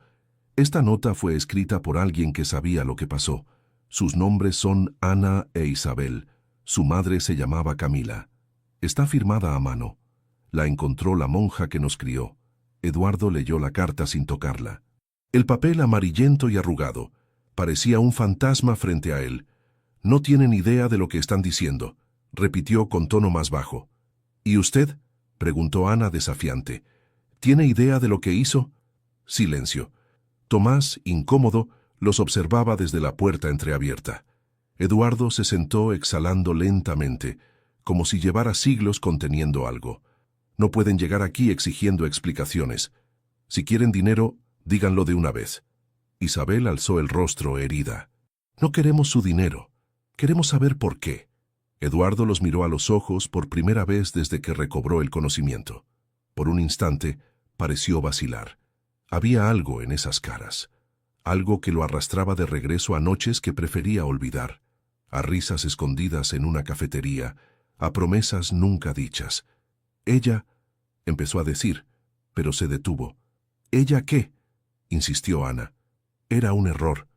Esta nota fue escrita por alguien que sabía lo que pasó. Sus nombres son Ana e Isabel. Su madre se llamaba Camila. Está firmada a mano. La encontró la monja que nos crió. Eduardo leyó la carta sin tocarla. El papel amarillento y arrugado. Parecía un fantasma frente a él. «No tienen idea de lo que están diciendo», repitió con tono más bajo. «¿Y usted?», preguntó Ana desafiante. «¿Tiene idea de lo que hizo?». Silencio. Tomás, incómodo, los observaba desde la puerta entreabierta. Eduardo se sentó exhalando lentamente, como si llevara siglos conteniendo algo. «No pueden llegar aquí exigiendo explicaciones. Si quieren dinero, díganlo de una vez». Isabel alzó el rostro herida. «No queremos su dinero. Queremos saber por qué». Eduardo los miró a los ojos por primera vez desde que recobró el conocimiento. Por un instante, pareció vacilar. Había algo en esas caras. Algo que lo arrastraba de regreso a noches que prefería olvidar, a risas escondidas en una cafetería, a promesas nunca dichas. «Ella», empezó a decir, pero se detuvo. «¿Ella qué?», insistió Ana. Era un error.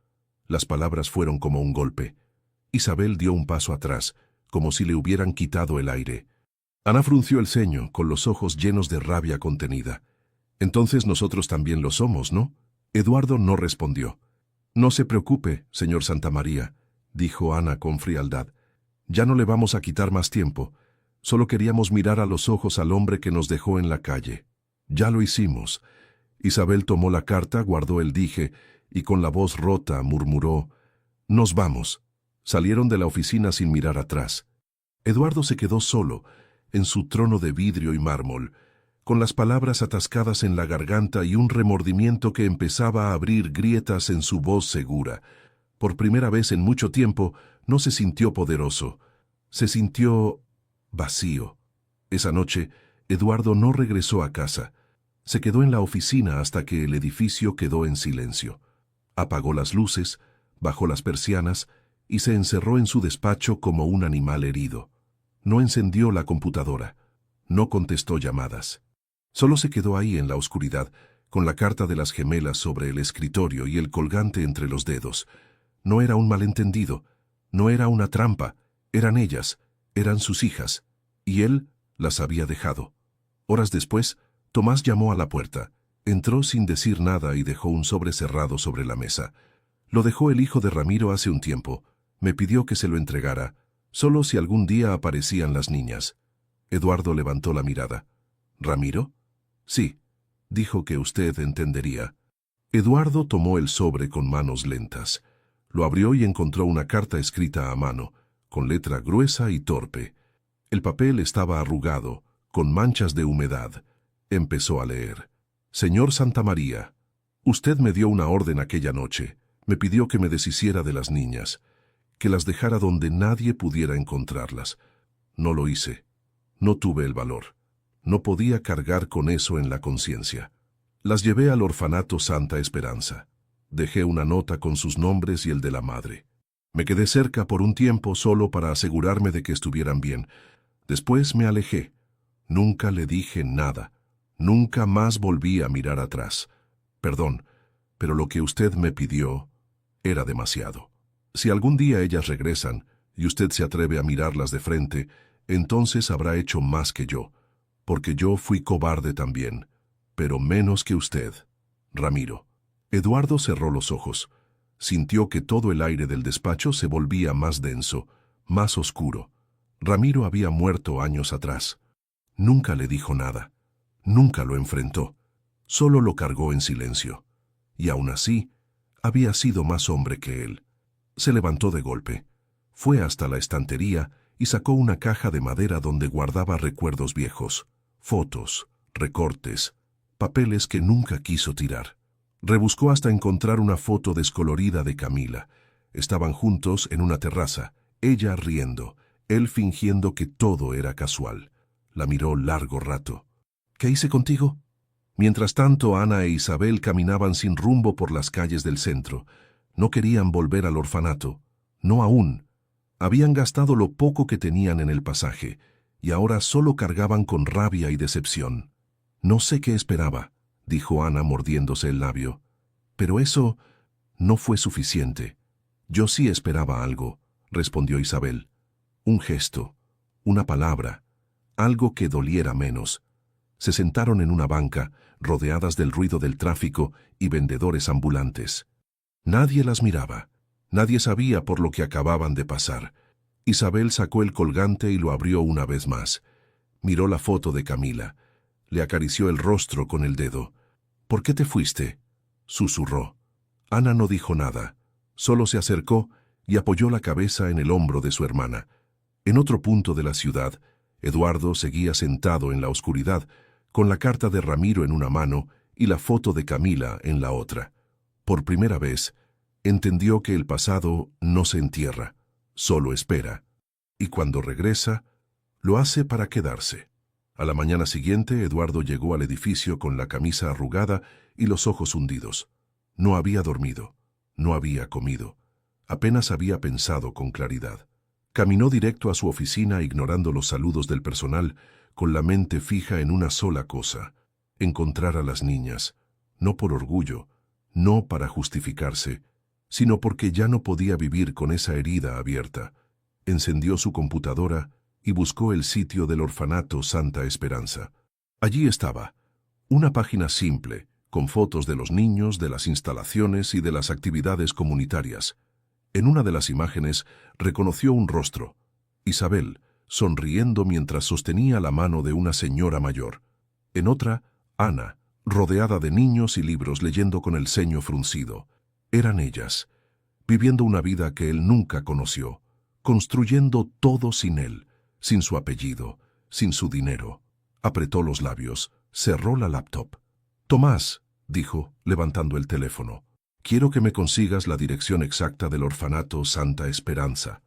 Las palabras fueron como un golpe. Isabel dio un paso atrás, como si le hubieran quitado el aire. Ana frunció el ceño, con los ojos llenos de rabia contenida. «Entonces nosotros también lo somos, ¿no?». Eduardo no respondió. «No se preocupe, señor Santamaría», dijo Ana con frialdad. «Ya no le vamos a quitar más tiempo. Solo queríamos mirar a los ojos al hombre que nos dejó en la calle». «Ya lo hicimos». Isabel tomó la carta, guardó el dije y con la voz rota murmuró: «Nos vamos». Salieron de la oficina sin mirar atrás. Eduardo se quedó solo, en su trono de vidrio y mármol, con las palabras atascadas en la garganta y un remordimiento que empezaba a abrir grietas en su voz segura. Por primera vez en mucho tiempo no se sintió poderoso. Se sintió vacío. Esa noche, Eduardo no regresó a casa. Se quedó en la oficina hasta que el edificio quedó en silencio. Apagó las luces, bajó las persianas y se encerró en su despacho como un animal herido. No encendió la computadora. No contestó llamadas. Solo se quedó ahí en la oscuridad, con la carta de las gemelas sobre el escritorio y el colgante entre los dedos. No era un malentendido, no era una trampa, eran ellas, eran sus hijas, y él las había dejado. Horas después, Tomás llamó a la puerta. Entró sin decir nada y dejó un sobre cerrado sobre la mesa. Lo dejó el hijo de Ramiro hace un tiempo. Me pidió que se lo entregara, solo si algún día aparecían las niñas. Eduardo levantó la mirada. ¿Ramiro? Sí, dijo que usted entendería. Eduardo tomó el sobre con manos lentas. Lo abrió y encontró una carta escrita a mano, con letra gruesa y torpe. El papel estaba arrugado, con manchas de humedad. Empezó a leer. Señor Santamaría, usted me dio una orden aquella noche. Me pidió que me deshiciera de las niñas, que las dejara donde nadie pudiera encontrarlas. No lo hice. No tuve el valor. No podía cargar con eso en la conciencia. Las llevé al orfanato Santa Esperanza. Dejé una nota con sus nombres y el de la madre. Me quedé cerca por un tiempo solo para asegurarme de que estuvieran bien. Después me alejé. Nunca le dije nada. Nunca más volví a mirar atrás. Perdón, pero lo que usted me pidió era demasiado. Si algún día ellas regresan y usted se atreve a mirarlas de frente, entonces habrá hecho más que yo, porque yo fui cobarde también, pero menos que usted, Ramiro. Eduardo cerró los ojos. Sintió que todo el aire del despacho se volvía más denso, más oscuro. Ramiro había muerto años atrás. Nunca le dijo nada. Nunca lo enfrentó. Solo lo cargó en silencio. Y aún así, había sido más hombre que él. Se levantó de golpe. Fue hasta la estantería y sacó una caja de madera donde guardaba recuerdos viejos, fotos, recortes, papeles que nunca quiso tirar. Rebuscó hasta encontrar una foto descolorida de Camila. Estaban juntos en una terraza, ella riendo, él fingiendo que todo era casual. La miró largo rato. ¿Qué hice contigo? Mientras tanto, Ana e Isabel caminaban sin rumbo por las calles del centro. No querían volver al orfanato. No aún. Habían gastado lo poco que tenían en el pasaje, y ahora solo cargaban con rabia y decepción. No sé qué esperaba, dijo Ana mordiéndose el labio. Pero eso no fue suficiente. Yo sí esperaba algo, respondió Isabel. Un gesto, una palabra, algo que doliera menos. Se sentaron en una banca, rodeadas del ruido del tráfico y vendedores ambulantes. Nadie las miraba. Nadie sabía por lo que acababan de pasar. Isabel sacó el colgante y lo abrió una vez más. Miró la foto de Camila. Le acarició el rostro con el dedo. ¿Por qué te fuiste?, susurró. Ana no dijo nada. Solo se acercó y apoyó la cabeza en el hombro de su hermana. En otro punto de la ciudad, Eduardo seguía sentado en la oscuridad, con la carta de Ramiro en una mano y la foto de Camila en la otra. Por primera vez, entendió que el pasado no se entierra, solo espera. Y cuando regresa, lo hace para quedarse. A la mañana siguiente, Eduardo llegó al edificio con la camisa arrugada y los ojos hundidos. No había dormido, no había comido, apenas había pensado con claridad. Caminó directo a su oficina ignorando los saludos del personal, con la mente fija en una sola cosa: encontrar a las niñas, no por orgullo, no para justificarse, sino porque ya no podía vivir con esa herida abierta. Encendió su computadora y buscó el sitio del orfanato Santa Esperanza. Allí estaba, una página simple, con fotos de los niños, de las instalaciones y de las actividades comunitarias. En una de las imágenes reconoció un rostro: Isabel, sonriendo mientras sostenía la mano de una señora mayor. En otra, Ana, rodeada de niños y libros leyendo con el ceño fruncido. Eran ellas, viviendo una vida que él nunca conoció, construyendo todo sin él, sin su apellido, sin su dinero. Apretó los labios, cerró la laptop. «Tomás», dijo, levantando el teléfono, «quiero que me consigas la dirección exacta del orfanato Santa Esperanza».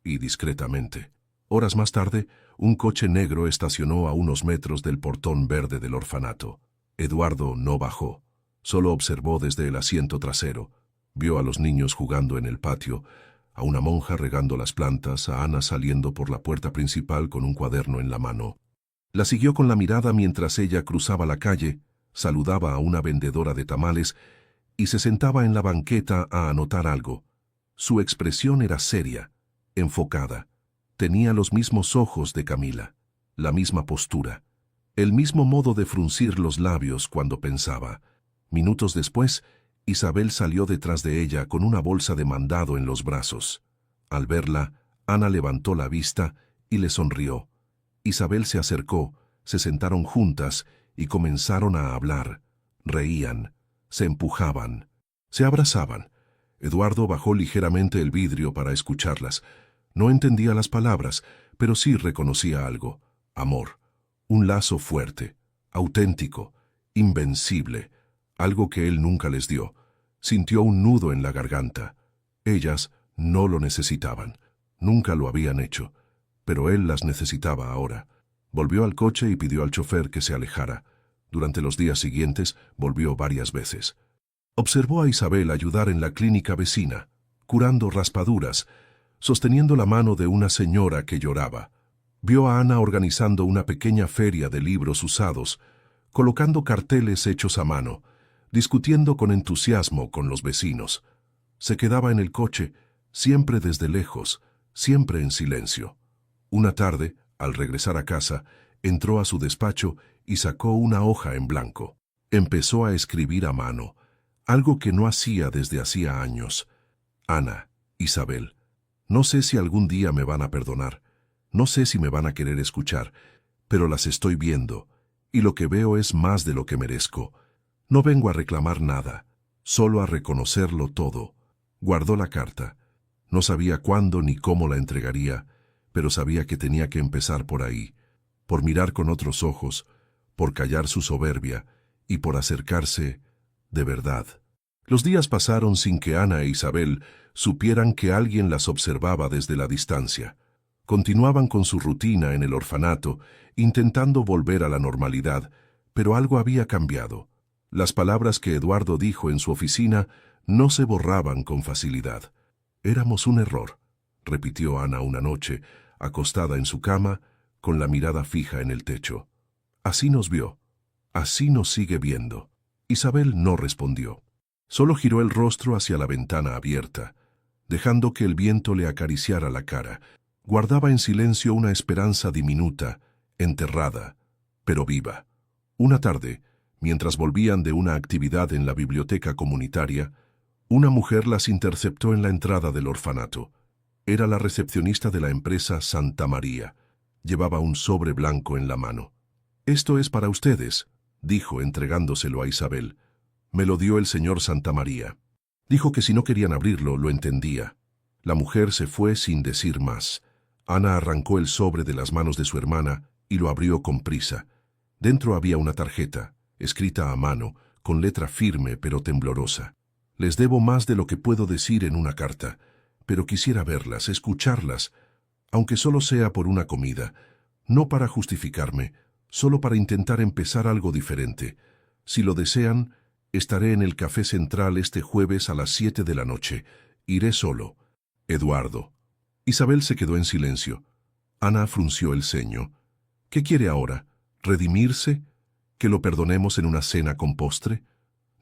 Y discretamente. Horas más tarde, un coche negro estacionó a unos metros del portón verde del orfanato. Eduardo no bajó, solo observó desde el asiento trasero. Vio a los niños jugando en el patio, a una monja regando las plantas, a Ana saliendo por la puerta principal con un cuaderno en la mano. La siguió con la mirada mientras ella cruzaba la calle, saludaba a una vendedora de tamales y se sentaba en la banqueta a anotar algo. Su expresión era seria, enfocada. Tenía los mismos ojos de Camila, la misma postura, el mismo modo de fruncir los labios cuando pensaba. Minutos después, Isabel salió detrás de ella con una bolsa de mandado en los brazos. Al verla, Ana levantó la vista y le sonrió. Isabel se acercó, se sentaron juntas y comenzaron a hablar. Reían, se empujaban, se abrazaban. Eduardo bajó ligeramente el vidrio para escucharlas. No entendía las palabras, pero sí reconocía algo: amor, un lazo fuerte, auténtico, invencible, algo que él nunca les dio. Sintió un nudo en la garganta. Ellas no lo necesitaban, nunca lo habían hecho, pero él las necesitaba ahora. Volvió al coche y pidió al chofer que se alejara. Durante los días siguientes volvió varias veces. Observó a Isabel ayudar en la clínica vecina, curando raspaduras, sosteniendo la mano de una señora que lloraba. Vio a Ana organizando una pequeña feria de libros usados, colocando carteles hechos a mano, discutiendo con entusiasmo con los vecinos. Se quedaba en el coche, siempre desde lejos, siempre en silencio. Una tarde, al regresar a casa, entró a su despacho y sacó una hoja en blanco. Empezó a escribir a mano, algo que no hacía desde hacía años. Ana, Isabel, no sé si algún día me van a perdonar, no sé si me van a querer escuchar, pero las estoy viendo, y lo que veo es más de lo que merezco. No vengo a reclamar nada, solo a reconocerlo todo. Guardó la carta. No sabía cuándo ni cómo la entregaría, pero sabía que tenía que empezar por ahí, por mirar con otros ojos, por callar su soberbia y por acercarse de verdad. Los días pasaron sin que Ana e Isabel supieran que alguien las observaba desde la distancia. Continuaban con su rutina en el orfanato, intentando volver a la normalidad, pero algo había cambiado. Las palabras que Eduardo dijo en su oficina no se borraban con facilidad. «Éramos un error», repitió Ana una noche, acostada en su cama, con la mirada fija en el techo. «Así nos vio, así nos sigue viendo». Isabel no respondió. Solo giró el rostro hacia la ventana abierta, dejando que el viento le acariciara la cara. Guardaba en silencio una esperanza diminuta, enterrada, pero viva. Una tarde, mientras volvían de una actividad en la biblioteca comunitaria, una mujer las interceptó en la entrada del orfanato. Era la recepcionista de la empresa Santa María. Llevaba un sobre blanco en la mano. «Esto es para ustedes», dijo entregándoselo a Isabel. «Me lo dio el señor Santa María». Dijo que si no querían abrirlo, lo entendía. La mujer se fue sin decir más. Ana arrancó el sobre de las manos de su hermana y lo abrió con prisa. Dentro había una tarjeta, escrita a mano, con letra firme pero temblorosa. «Les debo más de lo que puedo decir en una carta, pero quisiera verlas, escucharlas, aunque solo sea por una comida, no para justificarme, solo para intentar empezar algo diferente. Si lo desean, estaré en el Café Central este jueves a las 7 de la noche. Iré solo. Eduardo». Isabel se quedó en silencio. Ana frunció el ceño. «¿Qué quiere ahora? ¿Redimirse? ¿Que lo perdonemos en una cena con postre?»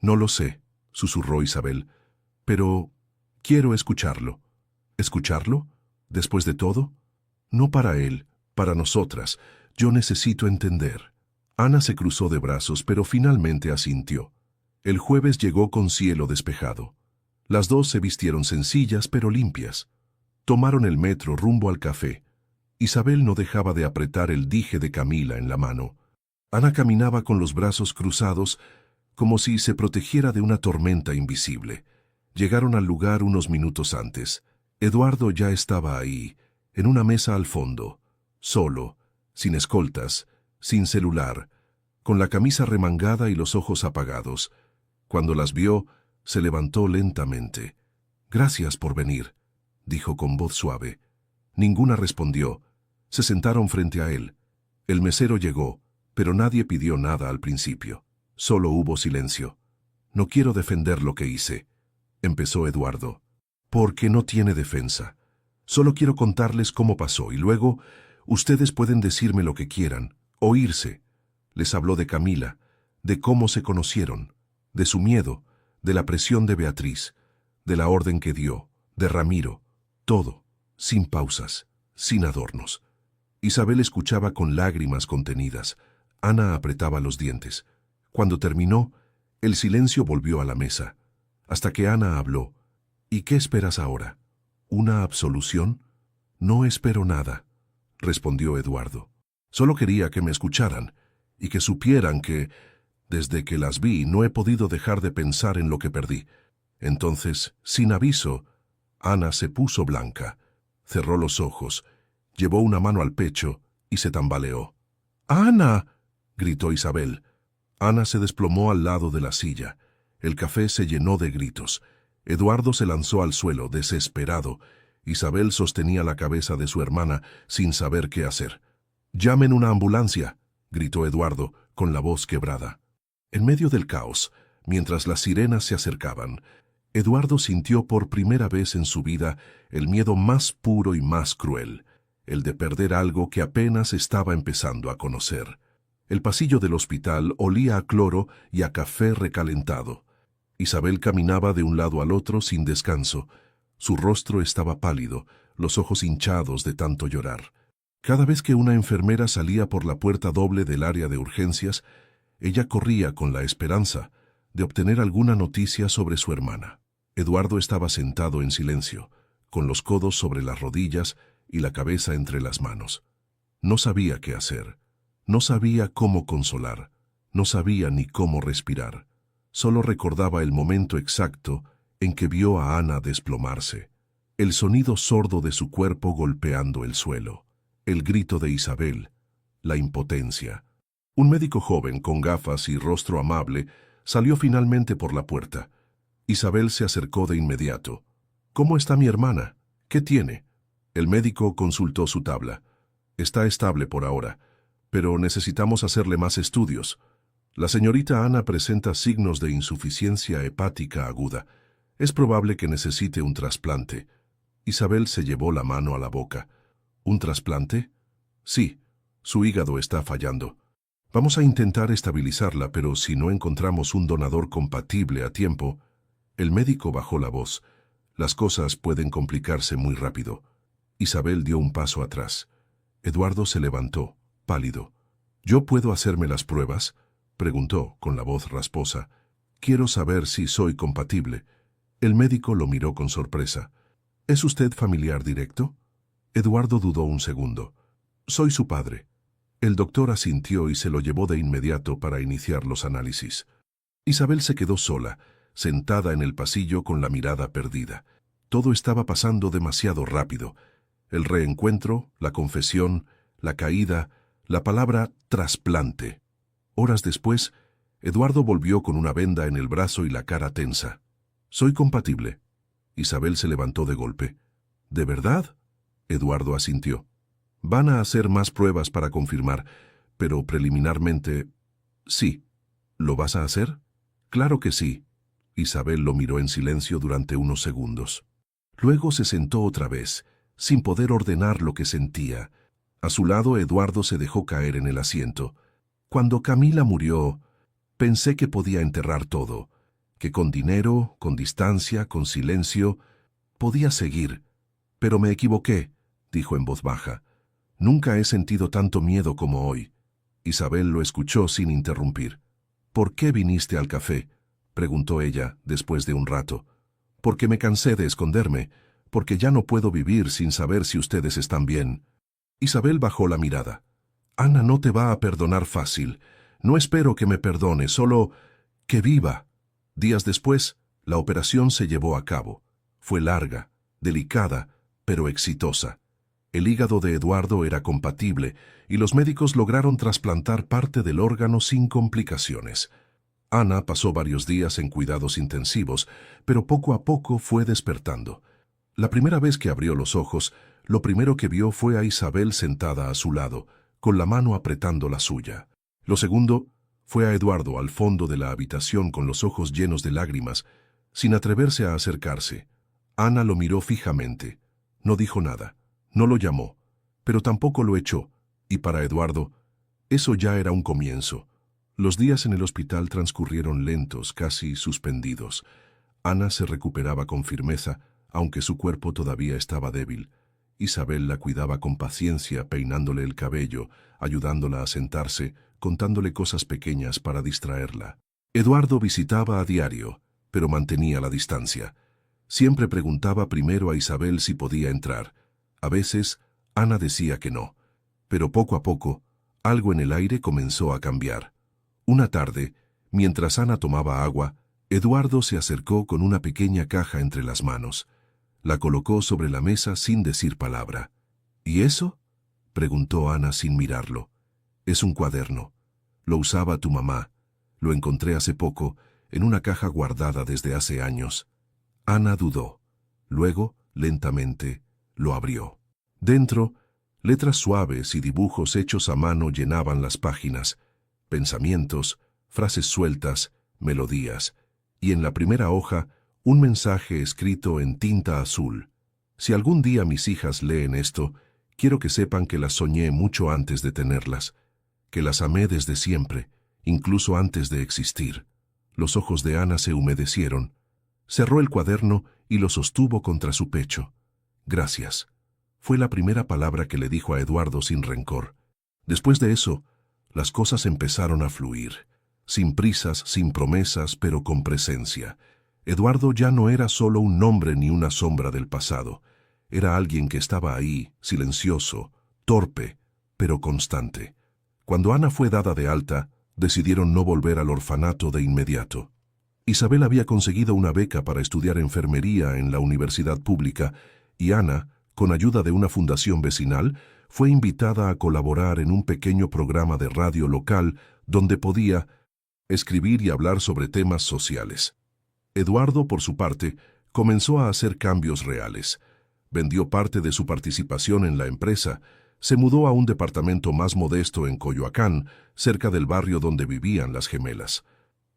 «No lo sé», susurró Isabel, «pero quiero escucharlo». «¿Escucharlo? ¿Después de todo?» «No para él, para nosotras. Yo necesito entender». Ana se cruzó de brazos, pero finalmente asintió. El jueves llegó con cielo despejado. Las dos se vistieron sencillas pero limpias. Tomaron el metro rumbo al café. Isabel no dejaba de apretar el dije de Camila en la mano. Ana caminaba con los brazos cruzados, como si se protegiera de una tormenta invisible. Llegaron al lugar unos minutos antes. Eduardo ya estaba ahí, en una mesa al fondo, solo, sin escoltas, sin celular, con la camisa remangada y los ojos apagados. Cuando las vio, se levantó lentamente. «Gracias por venir», dijo con voz suave. Ninguna respondió. Se sentaron frente a él. El mesero llegó, pero nadie pidió nada al principio. Solo hubo silencio. «No quiero defender lo que hice», empezó Eduardo. «Porque no tiene defensa. Solo quiero contarles cómo pasó y luego ustedes pueden decirme lo que quieran, o irse». Les habló de Camila, de cómo se conocieron, de su miedo, de la presión de Beatriz, de la orden que dio, de Ramiro, todo, sin pausas, sin adornos. Isabel escuchaba con lágrimas contenidas. Ana apretaba los dientes. Cuando terminó, el silencio volvió a la mesa, hasta que Ana habló. «¿Y qué esperas ahora? ¿Una absolución?» «No espero nada», respondió Eduardo. «Solo quería que me escucharan y que supieran que, desde que las vi, no he podido dejar de pensar en lo que perdí». Entonces, sin aviso, Ana se puso blanca, cerró los ojos, llevó una mano al pecho y se tambaleó. «¡Ana!», gritó Isabel. Ana se desplomó al lado de la silla. El café se llenó de gritos. Eduardo se lanzó al suelo, desesperado. Isabel sostenía la cabeza de su hermana sin saber qué hacer. «¡Llamen una ambulancia!», gritó Eduardo, con la voz quebrada. En medio del caos, mientras las sirenas se acercaban, Eduardo sintió por primera vez en su vida el miedo más puro y más cruel, el de perder algo que apenas estaba empezando a conocer. El pasillo del hospital olía a cloro y a café recalentado. Isabel caminaba de un lado al otro sin descanso. Su rostro estaba pálido, los ojos hinchados de tanto llorar. Cada vez que una enfermera salía por la puerta doble del área de urgencias, ella corría con la esperanza de obtener alguna noticia sobre su hermana. Eduardo estaba sentado en silencio, con los codos sobre las rodillas y la cabeza entre las manos. No sabía qué hacer, no sabía cómo consolar, no sabía ni cómo respirar. Solo recordaba el momento exacto en que vio a Ana desplomarse, el sonido sordo de su cuerpo golpeando el suelo, el grito de Isabel, la impotencia. Un médico joven con gafas y rostro amable salió finalmente por la puerta. Isabel se acercó de inmediato. «¿Cómo está mi hermana? ¿Qué tiene?». El médico consultó su tabla. «Está estable por ahora, pero necesitamos hacerle más estudios. La señorita Ana presenta signos de insuficiencia hepática aguda. Es probable que necesite un trasplante». Isabel se llevó la mano a la boca. «¿Un trasplante?». «Sí, su hígado está fallando. Vamos a intentar estabilizarla, pero si no encontramos un donador compatible a tiempo». El médico bajó la voz. «Las cosas pueden complicarse muy rápido». Isabel dio un paso atrás. Eduardo se levantó, pálido. «¿Yo puedo hacerme las pruebas?», preguntó con la voz rasposa. «Quiero saber si soy compatible». El médico lo miró con sorpresa. «¿Es usted familiar directo?». Eduardo dudó un segundo. «Soy su padre». El doctor asintió y se lo llevó de inmediato para iniciar los análisis. Isabel se quedó sola, sentada en el pasillo con la mirada perdida. Todo estaba pasando demasiado rápido. El reencuentro, la confesión, la caída, la palabra trasplante. Horas después, Eduardo volvió con una venda en el brazo y la cara tensa. «Soy compatible». Isabel se levantó de golpe. «¿De verdad?». Eduardo asintió. «Van a hacer más pruebas para confirmar, pero preliminarmente...». «Sí». «¿Lo vas a hacer?». «Claro que sí». Isabel lo miró en silencio durante unos segundos. Luego se sentó otra vez, sin poder ordenar lo que sentía. A su lado, Eduardo se dejó caer en el asiento. «Cuando Camila murió, pensé que podía enterrar todo, que con dinero, con distancia, con silencio, podía seguir. Pero me equivoqué», dijo en voz baja. «Nunca he sentido tanto miedo como hoy». Isabel lo escuchó sin interrumpir. «¿Por qué viniste al café?», preguntó ella después de un rato. «Porque me cansé de esconderme, porque ya no puedo vivir sin saber si ustedes están bien». Isabel bajó la mirada. «Ana no te va a perdonar fácil. No espero que me perdone, solo que viva». Días después, la operación se llevó a cabo. Fue larga, delicada, pero exitosa. El hígado de Eduardo era compatible y los médicos lograron trasplantar parte del órgano sin complicaciones. Ana pasó varios días en cuidados intensivos, pero poco a poco fue despertando. La primera vez que abrió los ojos, lo primero que vio fue a Isabel sentada a su lado, con la mano apretando la suya. Lo segundo fue a Eduardo al fondo de la habitación con los ojos llenos de lágrimas, sin atreverse a acercarse. Ana lo miró fijamente. No dijo nada, no lo llamó, pero tampoco lo echó, y para Eduardo, eso ya era un comienzo. Los días en el hospital transcurrieron lentos, casi suspendidos. Ana se recuperaba con firmeza, aunque su cuerpo todavía estaba débil. Isabel la cuidaba con paciencia, peinándole el cabello, ayudándola a sentarse, contándole cosas pequeñas para distraerla. Eduardo visitaba a diario, pero mantenía la distancia. Siempre preguntaba primero a Isabel si podía entrar. A veces, Ana decía que no. Pero poco a poco, algo en el aire comenzó a cambiar. Una tarde, mientras Ana tomaba agua, Eduardo se acercó con una pequeña caja entre las manos. La colocó sobre la mesa sin decir palabra. «¿Y eso?», preguntó Ana sin mirarlo. «Es un cuaderno. Lo usaba tu mamá. Lo encontré hace poco, en una caja guardada desde hace años. Ana dudó. Luego, lentamente, lo abrió. Dentro, letras suaves y dibujos hechos a mano llenaban las páginas, pensamientos, frases sueltas, melodías, y en la primera hoja, un mensaje escrito en tinta azul. Si algún día mis hijas leen esto, quiero que sepan que las soñé mucho antes de tenerlas, que las amé desde siempre, incluso antes de existir. Los ojos de Ana se humedecieron. Cerró el cuaderno y lo sostuvo contra su pecho. Gracias. Fue la primera palabra que le dijo a Eduardo sin rencor. Después de eso, las cosas empezaron a fluir. Sin prisas, sin promesas, pero con presencia. Eduardo ya no era solo un nombre ni una sombra del pasado. Era alguien que estaba ahí, silencioso, torpe, pero constante. Cuando Ana fue dada de alta, decidieron no volver al orfanato de inmediato. Isabel había conseguido una beca para estudiar enfermería en la universidad pública y Ana, con ayuda de una fundación vecinal, fue invitada a colaborar en un pequeño programa de radio local donde podía escribir y hablar sobre temas sociales. Eduardo, por su parte, comenzó a hacer cambios reales. Vendió parte de su participación en la empresa, se mudó a un departamento más modesto en Coyoacán, cerca del barrio donde vivían las gemelas.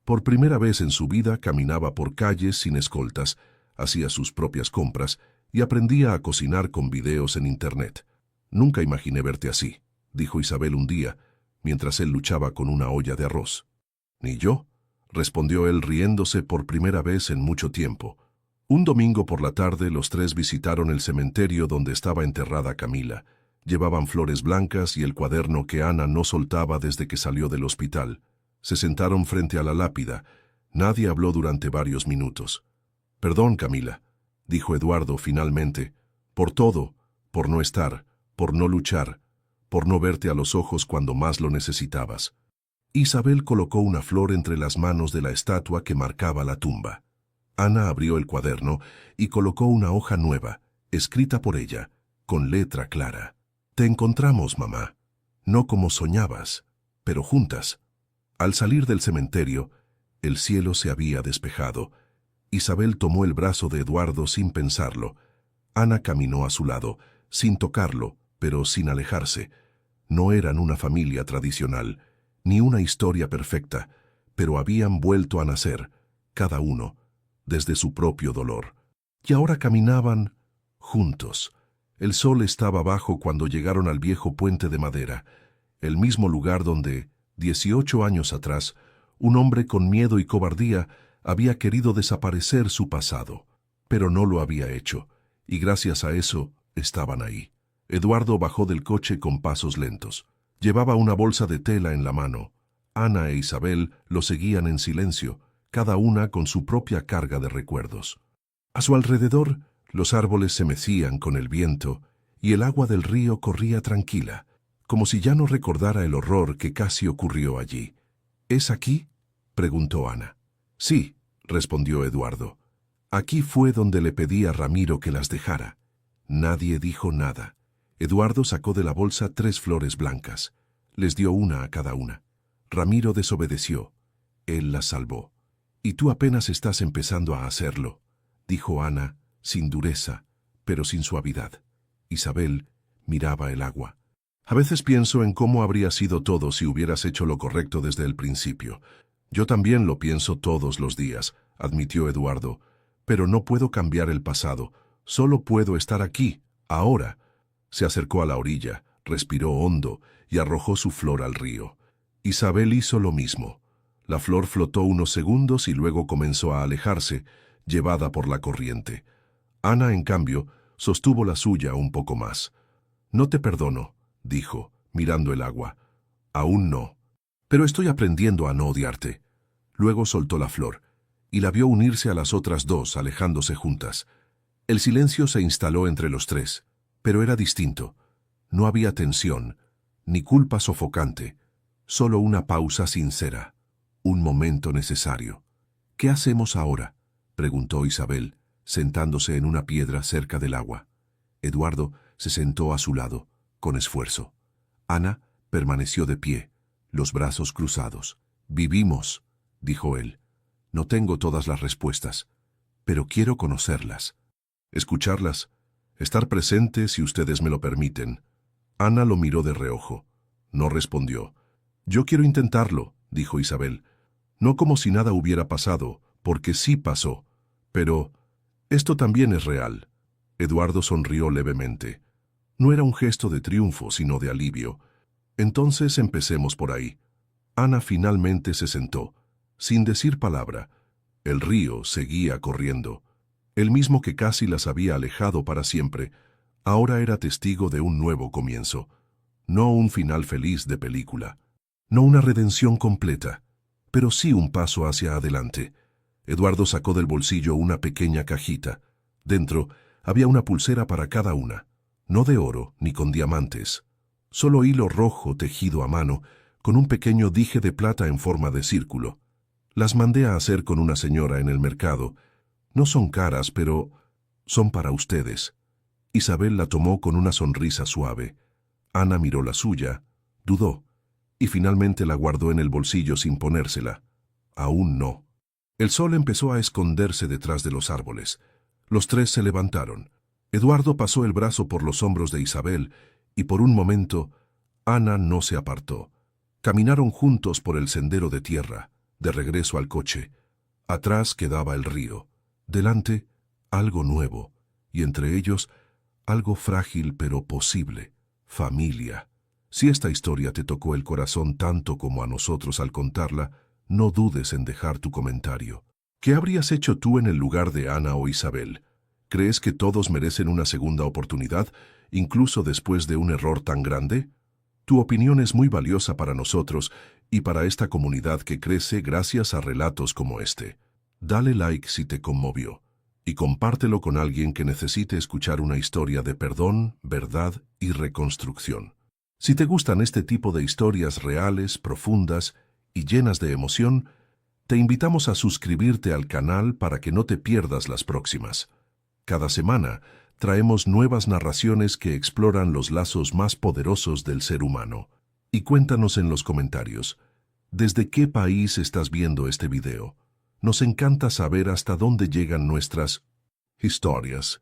Por primera vez en su vida caminaba por calles sin escoltas, hacía sus propias compras y aprendía a cocinar con videos en internet. Nunca imaginé verte así, dijo Isabel un día, mientras él luchaba con una olla de arroz. Ni yo, respondió él riéndose por primera vez en mucho tiempo. Un domingo por la tarde los tres visitaron el cementerio donde estaba enterrada Camila. Llevaban flores blancas y el cuaderno que Ana no soltaba desde que salió del hospital. Se sentaron frente a la lápida. Nadie habló durante varios minutos. Perdón, Camila, dijo Eduardo finalmente, por todo, por no estar, por no luchar, por no verte a los ojos cuando más lo necesitabas. Isabel colocó una flor entre las manos de la estatua que marcaba la tumba. Ana abrió el cuaderno y colocó una hoja nueva, escrita por ella, con letra clara. Te encontramos, mamá. No como soñabas, pero juntas. Al salir del cementerio, el cielo se había despejado. Isabel tomó el brazo de Eduardo sin pensarlo. Ana caminó a su lado, sin tocarlo, pero sin alejarse. No eran una familia tradicional, ni una historia perfecta, pero habían vuelto a nacer, cada uno, desde su propio dolor. Y ahora caminaban juntos. El sol estaba bajo cuando llegaron al viejo puente de madera, el mismo lugar donde, 18 años atrás, un hombre con miedo y cobardía había querido desaparecer su pasado, pero no lo había hecho, y gracias a eso estaban ahí. Eduardo bajó del coche con pasos lentos. Llevaba una bolsa de tela en la mano. Ana e Isabel lo seguían en silencio, cada una con su propia carga de recuerdos. A su alrededor, los árboles se mecían con el viento y el agua del río corría tranquila, como si ya no recordara el horror que casi ocurrió allí. ¿Es aquí?, preguntó Ana. Sí, respondió Eduardo. Aquí fue donde le pedí a Ramiro que las dejara. Nadie dijo nada. Eduardo sacó de la bolsa 3 flores blancas. Les dio una a cada una. Ramiro desobedeció. Él las salvó. Y tú apenas estás empezando a hacerlo, dijo Ana, sin dureza, pero sin suavidad. Isabel miraba el agua. A veces pienso en cómo habría sido todo si hubieras hecho lo correcto desde el principio. Yo también lo pienso todos los días, admitió Eduardo, pero no puedo cambiar el pasado. Solo puedo estar aquí, ahora. Se acercó a la orilla, respiró hondo y arrojó su flor al río. Isabel hizo lo mismo. La flor flotó unos segundos y luego comenzó a alejarse, llevada por la corriente. Ana, en cambio, sostuvo la suya un poco más. No te perdono, dijo, mirando el agua. Aún no. Pero estoy aprendiendo a no odiarte. Luego soltó la flor, y la vio unirse a las otras 2, alejándose juntas. El silencio se instaló entre los 3, pero era distinto. No había tensión, ni culpa sofocante, solo una pausa sincera, un momento necesario. ¿Qué hacemos ahora?, preguntó Isabel, sentándose en una piedra cerca del agua. Eduardo se sentó a su lado, con esfuerzo. Ana permaneció de pie, los brazos cruzados. «Vivimos», dijo él. «No tengo todas las respuestas, pero quiero conocerlas, escucharlas, estar presente si ustedes me lo permiten». Ana lo miró de reojo. No respondió. «Yo quiero intentarlo», dijo Isabel. «No como si nada hubiera pasado, porque sí pasó. Pero esto también es real». Eduardo sonrió levemente. No era un gesto de triunfo, sino de alivio. «Entonces empecemos por ahí». Ana finalmente se sentó, sin decir palabra. El río seguía corriendo. El mismo que casi las había alejado para siempre, ahora era testigo de un nuevo comienzo. No un final feliz de película. No una redención completa, pero sí un paso hacia adelante. Eduardo sacó del bolsillo una pequeña cajita. Dentro había una pulsera para cada una, no de oro ni con diamantes. Solo hilo rojo tejido a mano, con un pequeño dije de plata en forma de círculo. Las mandé a hacer con una señora en el mercado. No son caras, pero son para ustedes. Isabel la tomó con una sonrisa suave. Ana miró la suya, dudó, y finalmente la guardó en el bolsillo sin ponérsela. Aún no. El sol empezó a esconderse detrás de los árboles. Los tres se levantaron. Eduardo pasó el brazo por los hombros de Isabel, y por un momento, Ana no se apartó. Caminaron juntos por el sendero de tierra, de regreso al coche. Atrás quedaba el río. Delante, algo nuevo, y entre ellos, algo frágil pero posible. Familia. Si esta historia te tocó el corazón tanto como a nosotros al contarla, no dudes en dejar tu comentario. ¿Qué habrías hecho tú en el lugar de Ana o Isabel? ¿Crees que todos merecen una segunda oportunidad, incluso después de un error tan grande? Tu opinión es muy valiosa para nosotros y para esta comunidad que crece gracias a relatos como este. Dale like si te conmovió y compártelo con alguien que necesite escuchar una historia de perdón, verdad y reconstrucción. Si te gustan este tipo de historias reales, profundas y llenas de emoción, te invitamos a suscribirte al canal para que no te pierdas las próximas. Cada semana traemos nuevas narraciones que exploran los lazos más poderosos del ser humano. Y cuéntanos en los comentarios, ¿desde qué país estás viendo este video? Nos encanta saber hasta dónde llegan nuestras historias.